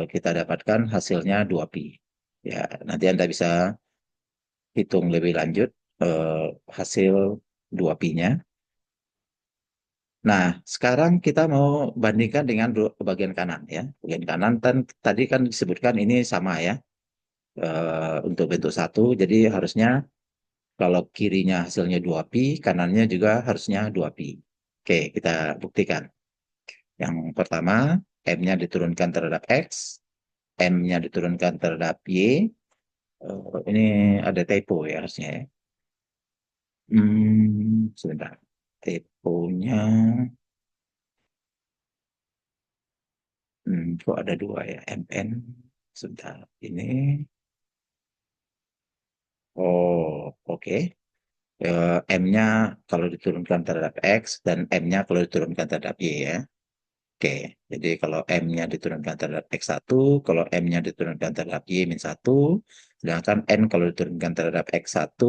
kita dapatkan hasilnya 2pi. Ya, nanti Anda bisa hitung lebih lanjut hasil 2pi-nya. Nah, sekarang kita mau bandingkan dengan bagian kanan ya. Bagian kanan tadi kan disebutkan ini sama ya untuk bentuk satu, jadi harusnya kalau kirinya hasilnya 2pi, kanannya juga harusnya 2pi. Oke, kita buktikan. Yang pertama, M-nya diturunkan terhadap X, M-nya diturunkan terhadap Y. Ini ada typo ya harusnya ya. Sebentar. Typonya, kok ada dua ya? MN, sebentar. Ini, oh oke. M-nya kalau diturunkan terhadap X dan M-nya kalau diturunkan terhadap Y ya. Oke, Jadi kalau M-nya diturunkan terhadap X1, kalau M-nya diturunkan terhadap Y-1, sedangkan N kalau diturunkan terhadap X1,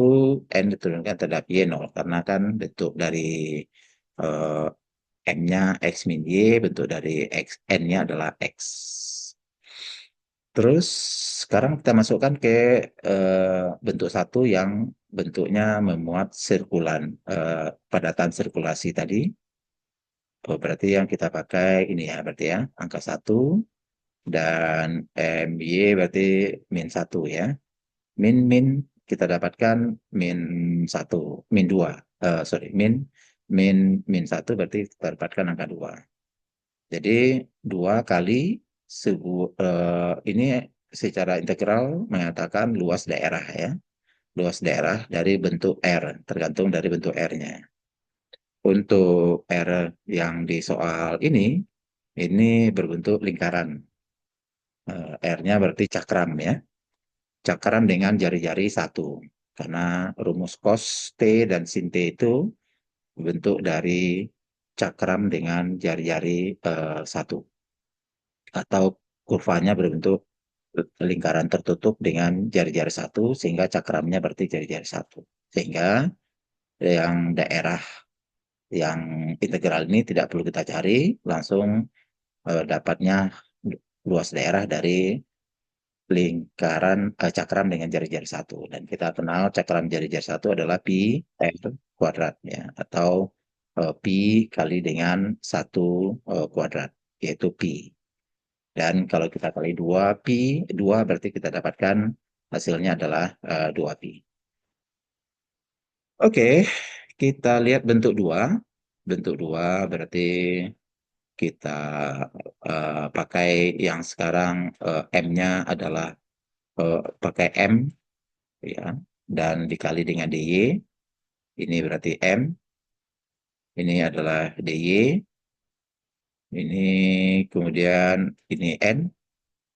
N diturunkan terhadap Y0. Karena kan bentuk dari eh, M-nya X min Y, bentuk dari N-nya adalah X. Terus sekarang kita masukkan ke bentuk satu yang bentuknya memuat sirkulan, padatan sirkulasi tadi. Oh, berarti yang kita pakai ini ya, berarti ya, angka satu dan MY berarti min satu ya. Min min kita dapatkan min satu, min dua. Sorry, min min satu berarti kita dapatkan angka dua. Jadi dua kali ini secara integral mengatakan luas daerah ya. Luas daerah dari bentuk R, tergantung dari bentuk R-nya. Untuk R yang di soal ini berbentuk lingkaran. R-nya berarti cakram ya. Cakram dengan jari-jari satu. Karena rumus cos T dan sin T itu bentuk dari cakram dengan jari-jari satu. Atau kurvanya berbentuk lingkaran tertutup dengan jari-jari satu, sehingga cakramnya berarti jari-jari satu. Sehingga yang daerah yang integral ini tidak perlu kita cari, langsung dapatnya luas daerah dari lingkaran cakram dengan jari-jari satu. Dan kita kenal cakram jari-jari satu adalah pi r kuadrat ya, atau pi kali dengan satu kuadrat, yaitu pi. Dan kalau kita kali dua pi, dua berarti kita dapatkan hasilnya adalah 2 pi. Oke, kita lihat bentuk dua. Bentuk dua berarti kita pakai yang sekarang M-nya adalah pakai M ya, dan dikali dengan DY. Ini berarti M, ini adalah DY, ini kemudian ini N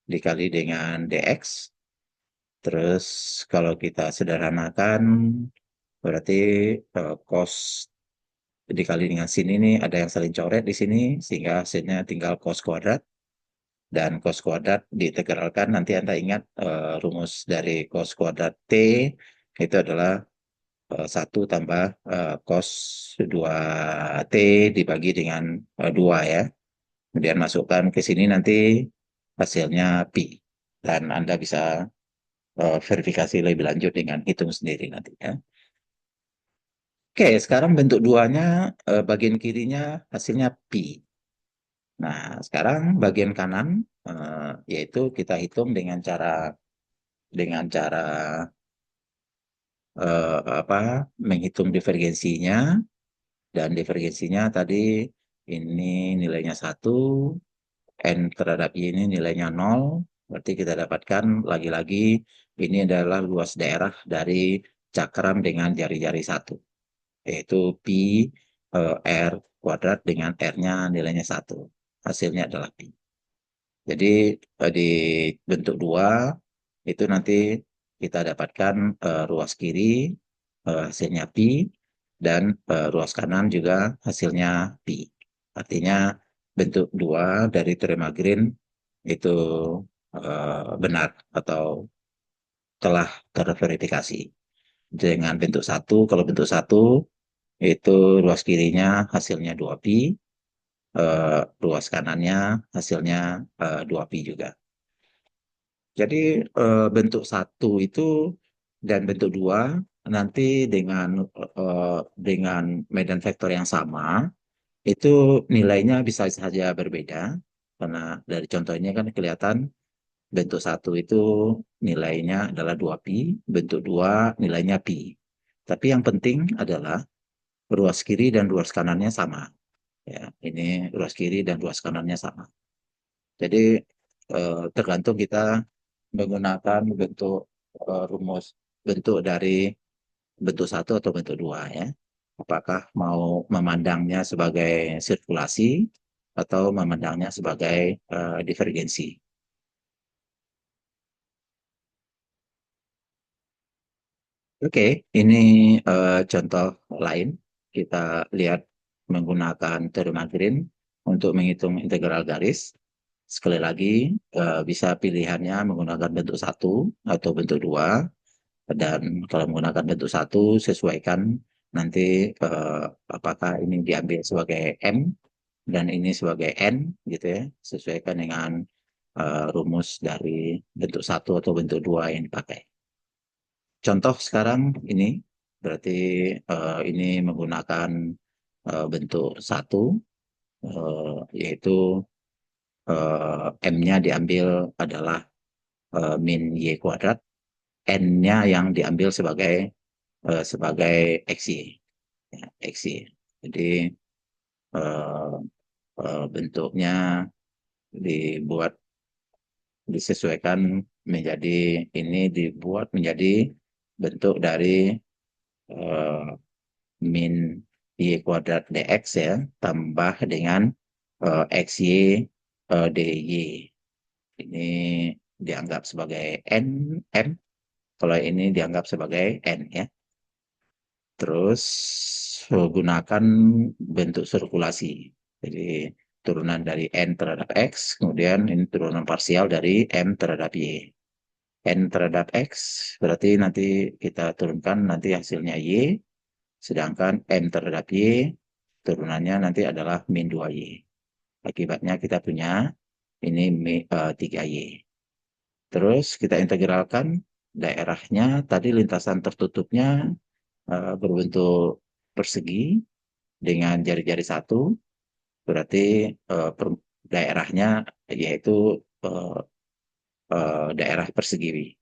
dikali dengan DX. Terus kalau kita sederhanakan berarti cos dikali dengan sin ini ada yang saling coret di sini sehingga hasilnya tinggal cos kuadrat. Dan cos kuadrat diintegralkan, nanti Anda ingat rumus dari cos kuadrat T itu adalah 1 tambah cos 2T dibagi dengan 2 ya. Kemudian masukkan ke sini nanti hasilnya pi. Dan Anda bisa verifikasi lebih lanjut dengan hitung sendiri nanti ya. Oke, sekarang bentuk duanya bagian kirinya hasilnya pi. Nah, sekarang bagian kanan yaitu kita hitung dengan cara apa menghitung divergensinya, dan divergensinya tadi ini nilainya satu, n terhadap y ini nilainya 0, berarti kita dapatkan lagi-lagi ini adalah luas daerah dari cakram dengan jari-jari satu, yaitu pi r kuadrat dengan r-nya nilainya satu, hasilnya adalah pi. Jadi di bentuk dua itu nanti kita dapatkan ruas kiri hasilnya pi, dan ruas kanan juga hasilnya pi. Artinya bentuk dua dari teorema Green itu benar atau telah terverifikasi. Dengan bentuk satu, kalau bentuk satu itu ruas kirinya hasilnya 2pi, ruas kanannya hasilnya 2pi juga. Jadi bentuk satu itu dan bentuk dua nanti dengan medan vektor yang sama itu nilainya bisa saja berbeda, karena dari contoh ini kan kelihatan bentuk satu itu nilainya adalah 2pi, bentuk dua nilainya pi. Tapi yang penting adalah ruas kiri dan ruas kanannya sama. Ya, ini ruas kiri dan ruas kanannya sama. Jadi tergantung kita menggunakan rumus bentuk dari bentuk satu atau bentuk dua ya. Apakah mau memandangnya sebagai sirkulasi atau memandangnya sebagai divergensi. Oke, ini contoh lain. Kita lihat menggunakan teorema Green. untuk menghitung integral garis. Sekali lagi, bisa pilihannya menggunakan bentuk satu atau bentuk dua. Dan kalau menggunakan bentuk satu, sesuaikan nanti apakah ini diambil sebagai M dan ini sebagai N, gitu ya. Sesuaikan dengan rumus dari bentuk satu atau bentuk dua yang dipakai. Contoh sekarang ini, berarti ini menggunakan bentuk satu, yaitu M-nya diambil adalah min Y kuadrat, N-nya yang diambil sebagai XY. Ya, XY. Jadi eh, bentuknya dibuat disesuaikan menjadi ini dibuat menjadi bentuk dari eh, min Y kuadrat dx ya, tambah dengan XY dy. Ini dianggap sebagai n m, kalau ini dianggap sebagai n ya. Terus gunakan bentuk sirkulasi. Jadi turunan dari n terhadap x, kemudian ini turunan parsial dari m terhadap y. N terhadap x berarti nanti kita turunkan nanti hasilnya y, sedangkan m terhadap y turunannya nanti adalah min 2y. Akibatnya kita punya ini 3y. Terus kita integralkan daerahnya, tadi lintasan tertutupnya berbentuk persegi dengan jari-jari satu, berarti daerahnya yaitu eh, daerah persegi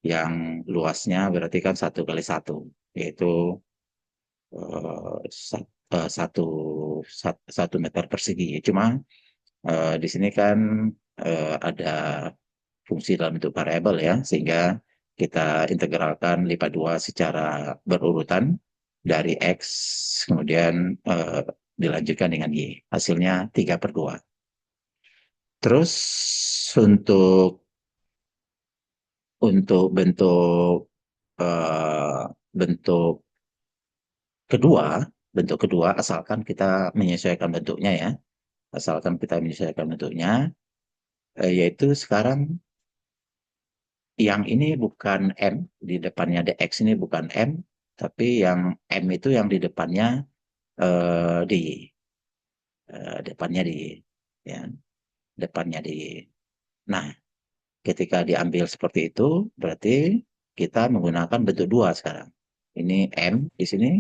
yang luasnya berarti kan 1 kali 1, yaitu eh, satu, 1 meter persegi. Cuma di sini kan ada fungsi dalam bentuk variabel ya, sehingga kita integralkan lipat dua secara berurutan dari X, kemudian dilanjutkan dengan Y. Hasilnya 3/2. Terus untuk untuk eh, bentuk kedua, bentuk kedua asalkan kita menyesuaikan bentuknya ya, asalkan kita menyesuaikan bentuknya, yaitu sekarang yang ini bukan M, di depannya DX ini bukan M, tapi yang M itu yang di depannya di depannya di ya, depannya di. Nah, ketika diambil seperti itu, berarti kita menggunakan bentuk dua sekarang. Ini M di sini,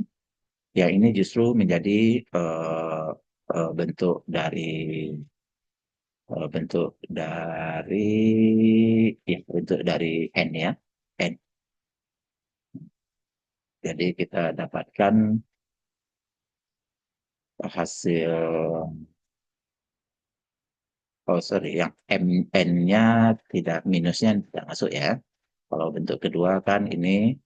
yang ini justru menjadi eh, bentuk dari bentuk dari N ya, N. Jadi kita dapatkan hasil, oh sorry, yang N-nya tidak, minusnya tidak masuk ya. Kalau bentuk kedua kan ini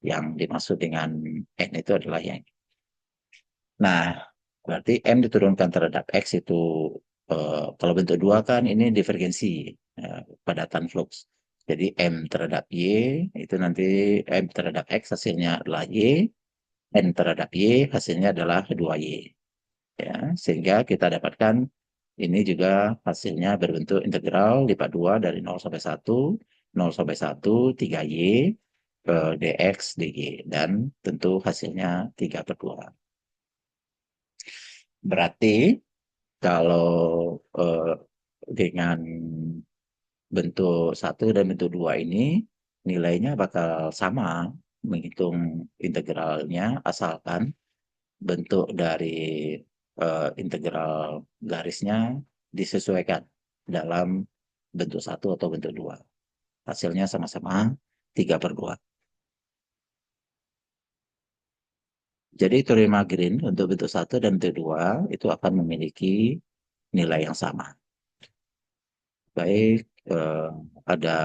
yang dimaksud dengan N itu adalah yang. Nah, berarti M diturunkan terhadap X itu, kalau bentuk dua kan ini divergensi, padatan flux. Jadi M terhadap Y itu nanti M terhadap X hasilnya adalah Y, N terhadap Y hasilnya adalah 2Y. Ya, sehingga kita dapatkan ini juga hasilnya berbentuk integral lipat 2 dari 0 sampai 1, 0 sampai 1, 3Y dx dy, dan tentu hasilnya 3/2. Berarti kalau eh, dengan bentuk satu dan bentuk dua ini nilainya bakal sama menghitung integralnya, asalkan bentuk dari integral garisnya disesuaikan dalam bentuk satu atau bentuk dua. Hasilnya sama-sama 3/2. Jadi teorema Green untuk bentuk satu dan bentuk dua itu akan memiliki nilai yang sama. Baik, ada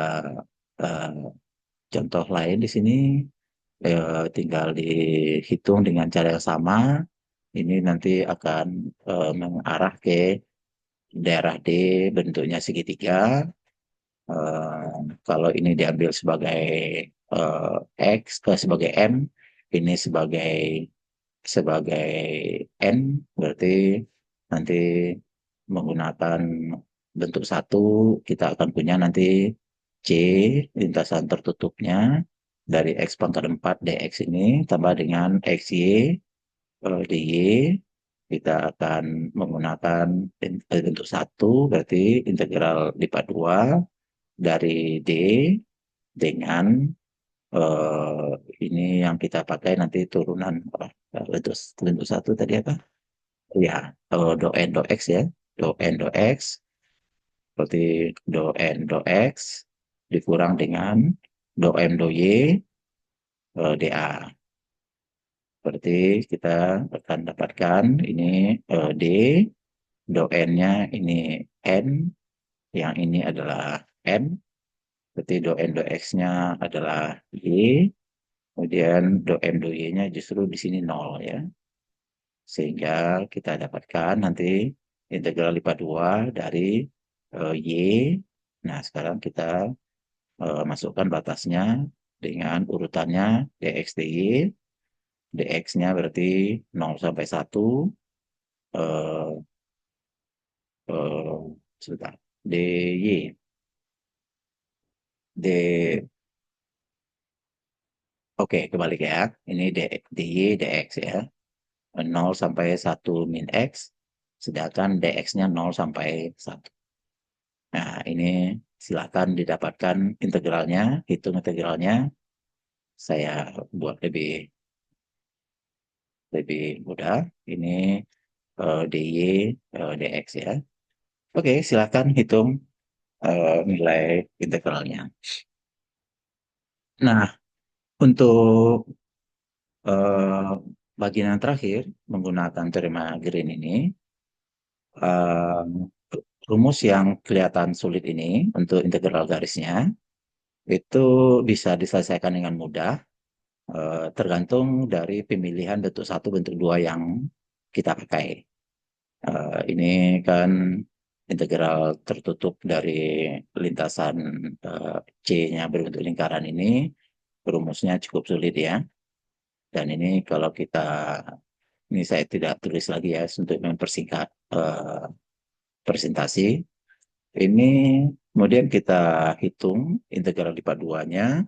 eh, contoh lain di sini, tinggal dihitung dengan cara yang sama. Ini nanti akan mengarah ke daerah D, bentuknya segitiga. Kalau ini diambil sebagai sebagai M, ini sebagai N, berarti nanti menggunakan bentuk satu, kita akan punya nanti C, lintasan tertutupnya, dari X pangkat 4 dx ini, tambah dengan XY, dy, kita akan menggunakan bentuk satu, berarti integral lipat 2 dari D dengan eh, ini yang kita pakai nanti turunan apa? Bentuk bentuk satu tadi apa? Ya, do n do x ya, do n do x seperti do n do x dikurang dengan do m do y dA. Berarti kita akan dapatkan ini d, do n-nya ini n, yang ini adalah m, berarti do n do x-nya adalah y, kemudian do m do y-nya justru di sini 0 ya. Sehingga kita dapatkan nanti integral lipat 2 dari y. Nah, sekarang kita masukkan batasnya dengan urutannya dx dy. Dx-nya berarti 0 sampai 1. Eh, sebentar. dy. D, oke, kebalik ya. Ini dy dx ya. 0 sampai 1 min x. Sedangkan dx-nya 0 sampai 1. Nah, ini silakan didapatkan integralnya, hitung integralnya. Saya buat lebih lebih mudah. Ini dy dx ya. Oke, silakan hitung nilai integralnya. Nah, untuk eh, bagian yang terakhir menggunakan teorema Green ini, eh, rumus yang kelihatan sulit ini untuk integral garisnya itu bisa diselesaikan dengan mudah, tergantung dari pemilihan bentuk satu, bentuk dua yang kita pakai. Ini kan integral tertutup dari lintasan C-nya berbentuk lingkaran ini, rumusnya cukup sulit ya. Dan ini kalau kita, ini saya tidak tulis lagi ya untuk mempersingkat presentasi. Ini kemudian kita hitung integral lipat duanya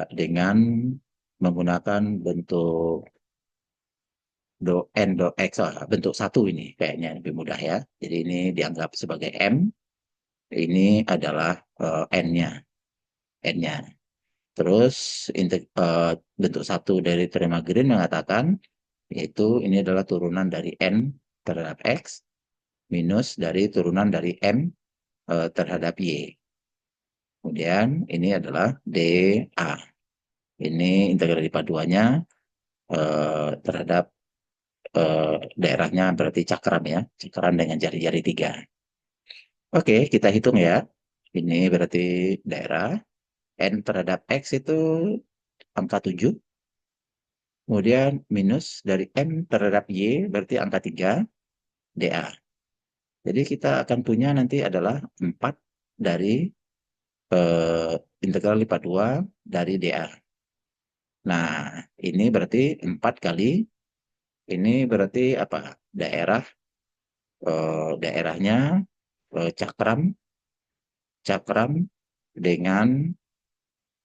dengan menggunakan bentuk do n do x, bentuk satu ini kayaknya lebih mudah ya. Jadi ini dianggap sebagai m, ini adalah n-nya, n-nya. Terus bentuk satu dari teorema Green mengatakan yaitu ini adalah turunan dari n terhadap x minus dari turunan dari m terhadap y. Kemudian ini adalah dA. Ini integral lipat duanya terhadap daerahnya berarti cakram ya, cakram dengan jari-jari 3. Oke, kita hitung ya. Ini berarti daerah n terhadap x itu angka 7. Kemudian minus dari m terhadap y berarti angka 3 dA. Jadi kita akan punya nanti adalah 4 dari eh, integral lipat 2 dari dA. Nah, ini berarti 4 kali, ini berarti apa? Daerahnya cakram, cakram dengan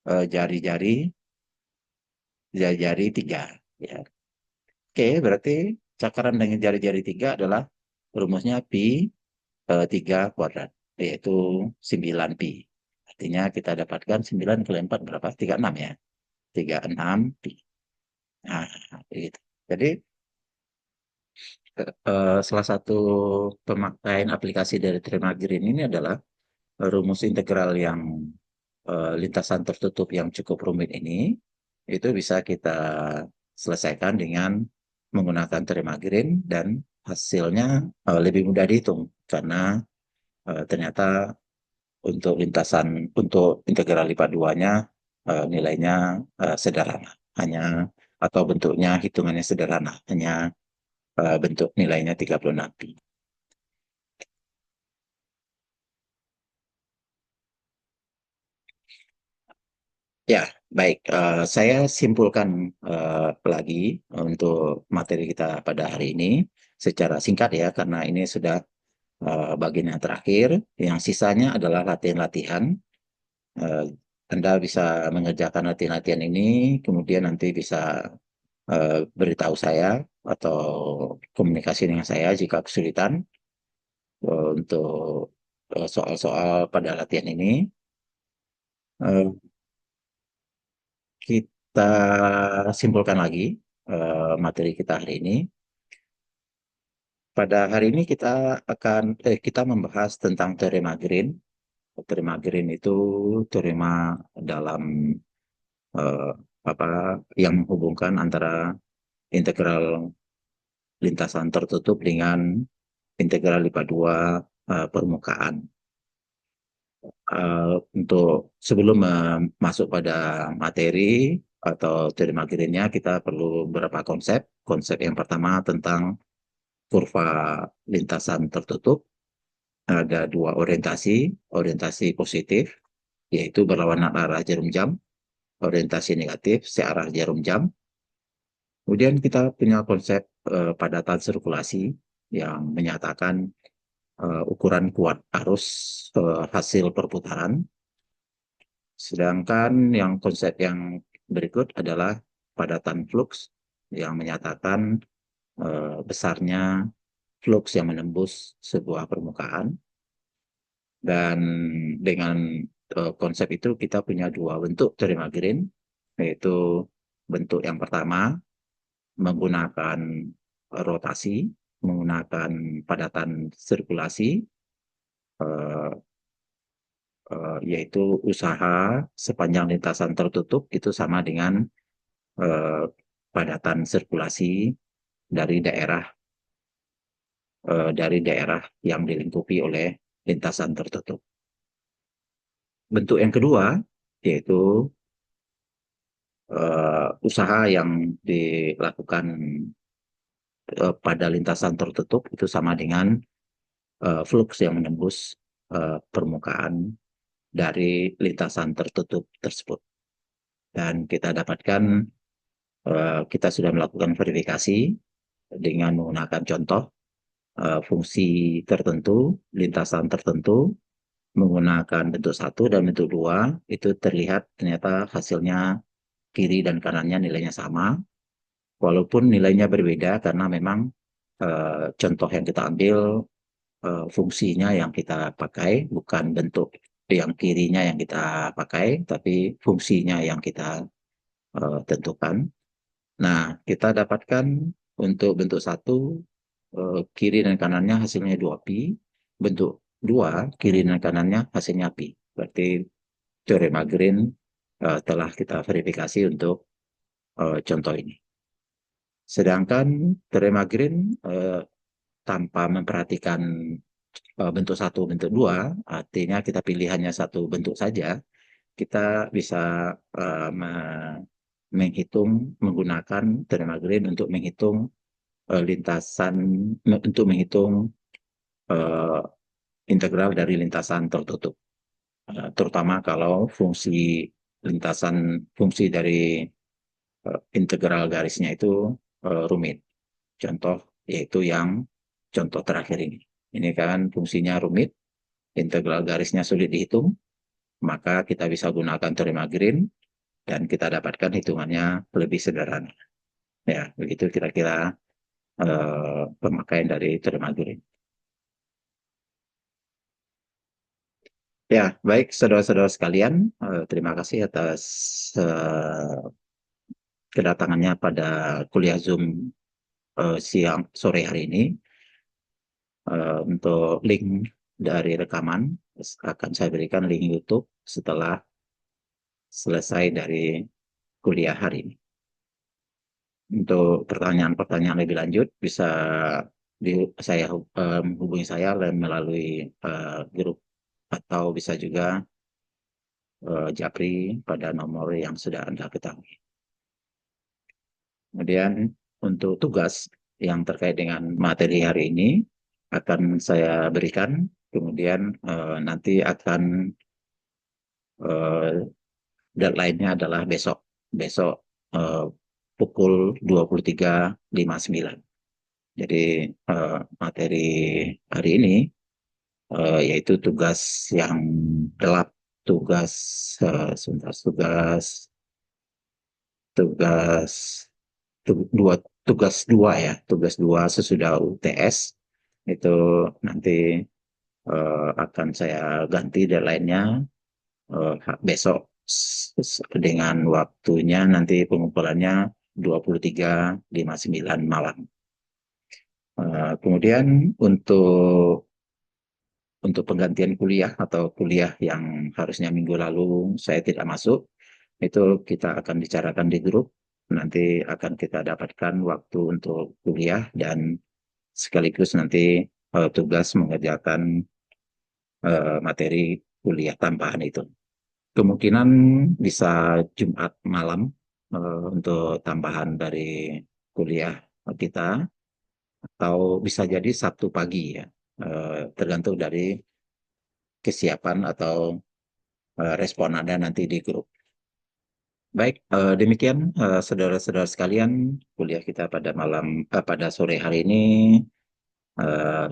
jari-jari, jari-jari 3. Ya. Oke, berarti cakram dengan jari-jari 3 adalah rumusnya pi 3 kuadrat, yaitu 9 pi. Artinya kita dapatkan 9 kali 4 berapa? 36 ya. 36 pi. Nah, gitu. Jadi salah satu pemakaian aplikasi dari teorema Green ini adalah rumus integral yang lintasan tertutup yang cukup rumit ini, itu bisa kita selesaikan dengan menggunakan teorema Green dan hasilnya lebih mudah dihitung karena ternyata untuk lintasan, untuk integral lipat duanya nilainya sederhana, hanya atau bentuknya hitungannya sederhana, hanya bentuk nilainya 36 pi. Ya, baik. Saya simpulkan lagi untuk materi kita pada hari ini. secara singkat ya, karena ini sudah bagian yang terakhir. Yang sisanya adalah latihan-latihan. Eh, Anda bisa mengerjakan latihan-latihan ini, kemudian nanti bisa beritahu saya atau komunikasi dengan saya jika kesulitan untuk soal-soal pada latihan ini. Eh, kita simpulkan lagi materi kita hari ini. Pada hari ini kita membahas tentang teorema Green. Teorema Green itu teorema dalam eh, apa yang menghubungkan antara integral lintasan tertutup dengan integral LIPA 2 permukaan. Untuk sebelum masuk pada materi atau teorema Green-nya, kita perlu beberapa konsep. Konsep yang pertama tentang kurva lintasan tertutup. Ada dua orientasi, orientasi positif, yaitu berlawanan arah jarum jam, orientasi negatif, searah jarum jam. Kemudian kita punya konsep padatan sirkulasi yang menyatakan ukuran kuat arus hasil perputaran. Sedangkan yang konsep yang berikut adalah padatan flux yang menyatakan besarnya flux yang menembus sebuah permukaan. Dan dengan konsep itu kita punya dua bentuk teorema Green, yaitu bentuk yang pertama menggunakan rotasi, menggunakan padatan sirkulasi, eh, yaitu usaha sepanjang lintasan tertutup itu sama dengan eh, padatan sirkulasi dari daerah yang dilingkupi oleh lintasan tertutup. Bentuk yang kedua yaitu usaha yang dilakukan pada lintasan tertutup itu sama dengan flux yang menembus permukaan dari lintasan tertutup tersebut. Dan kita dapatkan, kita sudah melakukan verifikasi dengan menggunakan contoh fungsi tertentu, lintasan tertentu, menggunakan bentuk satu dan bentuk dua, itu terlihat ternyata hasilnya kiri dan kanannya nilainya sama, walaupun nilainya berbeda karena memang contoh yang kita ambil fungsinya yang kita pakai, bukan bentuk yang kirinya yang kita pakai, tapi fungsinya yang kita tentukan. Nah, kita dapatkan untuk bentuk satu, kiri dan kanannya hasilnya 2pi, bentuk dua, kiri dan kanannya hasilnya pi. Berarti teorema Green telah kita verifikasi untuk contoh ini. Sedangkan teorema Green tanpa memperhatikan bentuk satu, bentuk dua, artinya kita pilih hanya satu bentuk saja, kita bisa menghitung menggunakan teorema Green untuk menghitung lintasan, untuk menghitung uh, integral dari lintasan tertutup. Terutama kalau fungsi dari integral garisnya itu rumit. Contoh yaitu yang contoh terakhir ini. Ini kan fungsinya rumit, integral garisnya sulit dihitung, maka kita bisa gunakan teorema Green dan kita dapatkan hitungannya lebih sederhana. Ya, begitu kira-kira pemakaian dari teorema Green. Ya, baik saudara-saudara sekalian, terima kasih atas kedatangannya pada kuliah Zoom sore hari ini. Untuk link dari rekaman akan saya berikan link YouTube setelah selesai dari kuliah hari ini. Untuk pertanyaan-pertanyaan lebih lanjut bisa menghubungi saya melalui grup atau bisa juga Japri pada nomor yang sudah Anda ketahui. Kemudian untuk tugas yang terkait dengan materi hari ini akan saya berikan, kemudian nanti akan deadline-nya adalah besok eh, pukul 23.59. Jadi materi hari ini yaitu tugas yang gelap, tugas sebentar, tugas dua, tugas dua sesudah UTS itu nanti akan saya ganti deadline-nya besok dengan waktunya nanti pengumpulannya 23.59 malam. Kemudian untuk penggantian kuliah atau kuliah yang harusnya minggu lalu saya tidak masuk, itu kita akan bicarakan di grup. Nanti akan kita dapatkan waktu untuk kuliah dan sekaligus nanti tugas mengerjakan materi kuliah tambahan itu. Kemungkinan bisa Jumat malam untuk tambahan dari kuliah kita, atau bisa jadi Sabtu pagi ya, tergantung dari kesiapan atau respon Anda nanti di grup. Baik, demikian saudara-saudara sekalian, kuliah kita pada sore hari ini.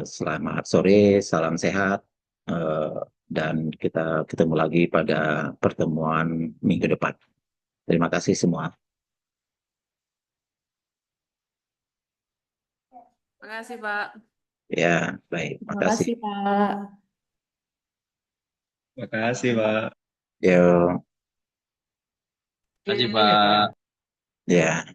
Selamat sore, salam sehat, eh, dan kita ketemu lagi pada pertemuan minggu depan. Terima kasih semua. Makasih, Pak. Ya, baik, Terima makasih. kasih, Pak. Makasih, Pak. Yo, Makasih, Pak. ya.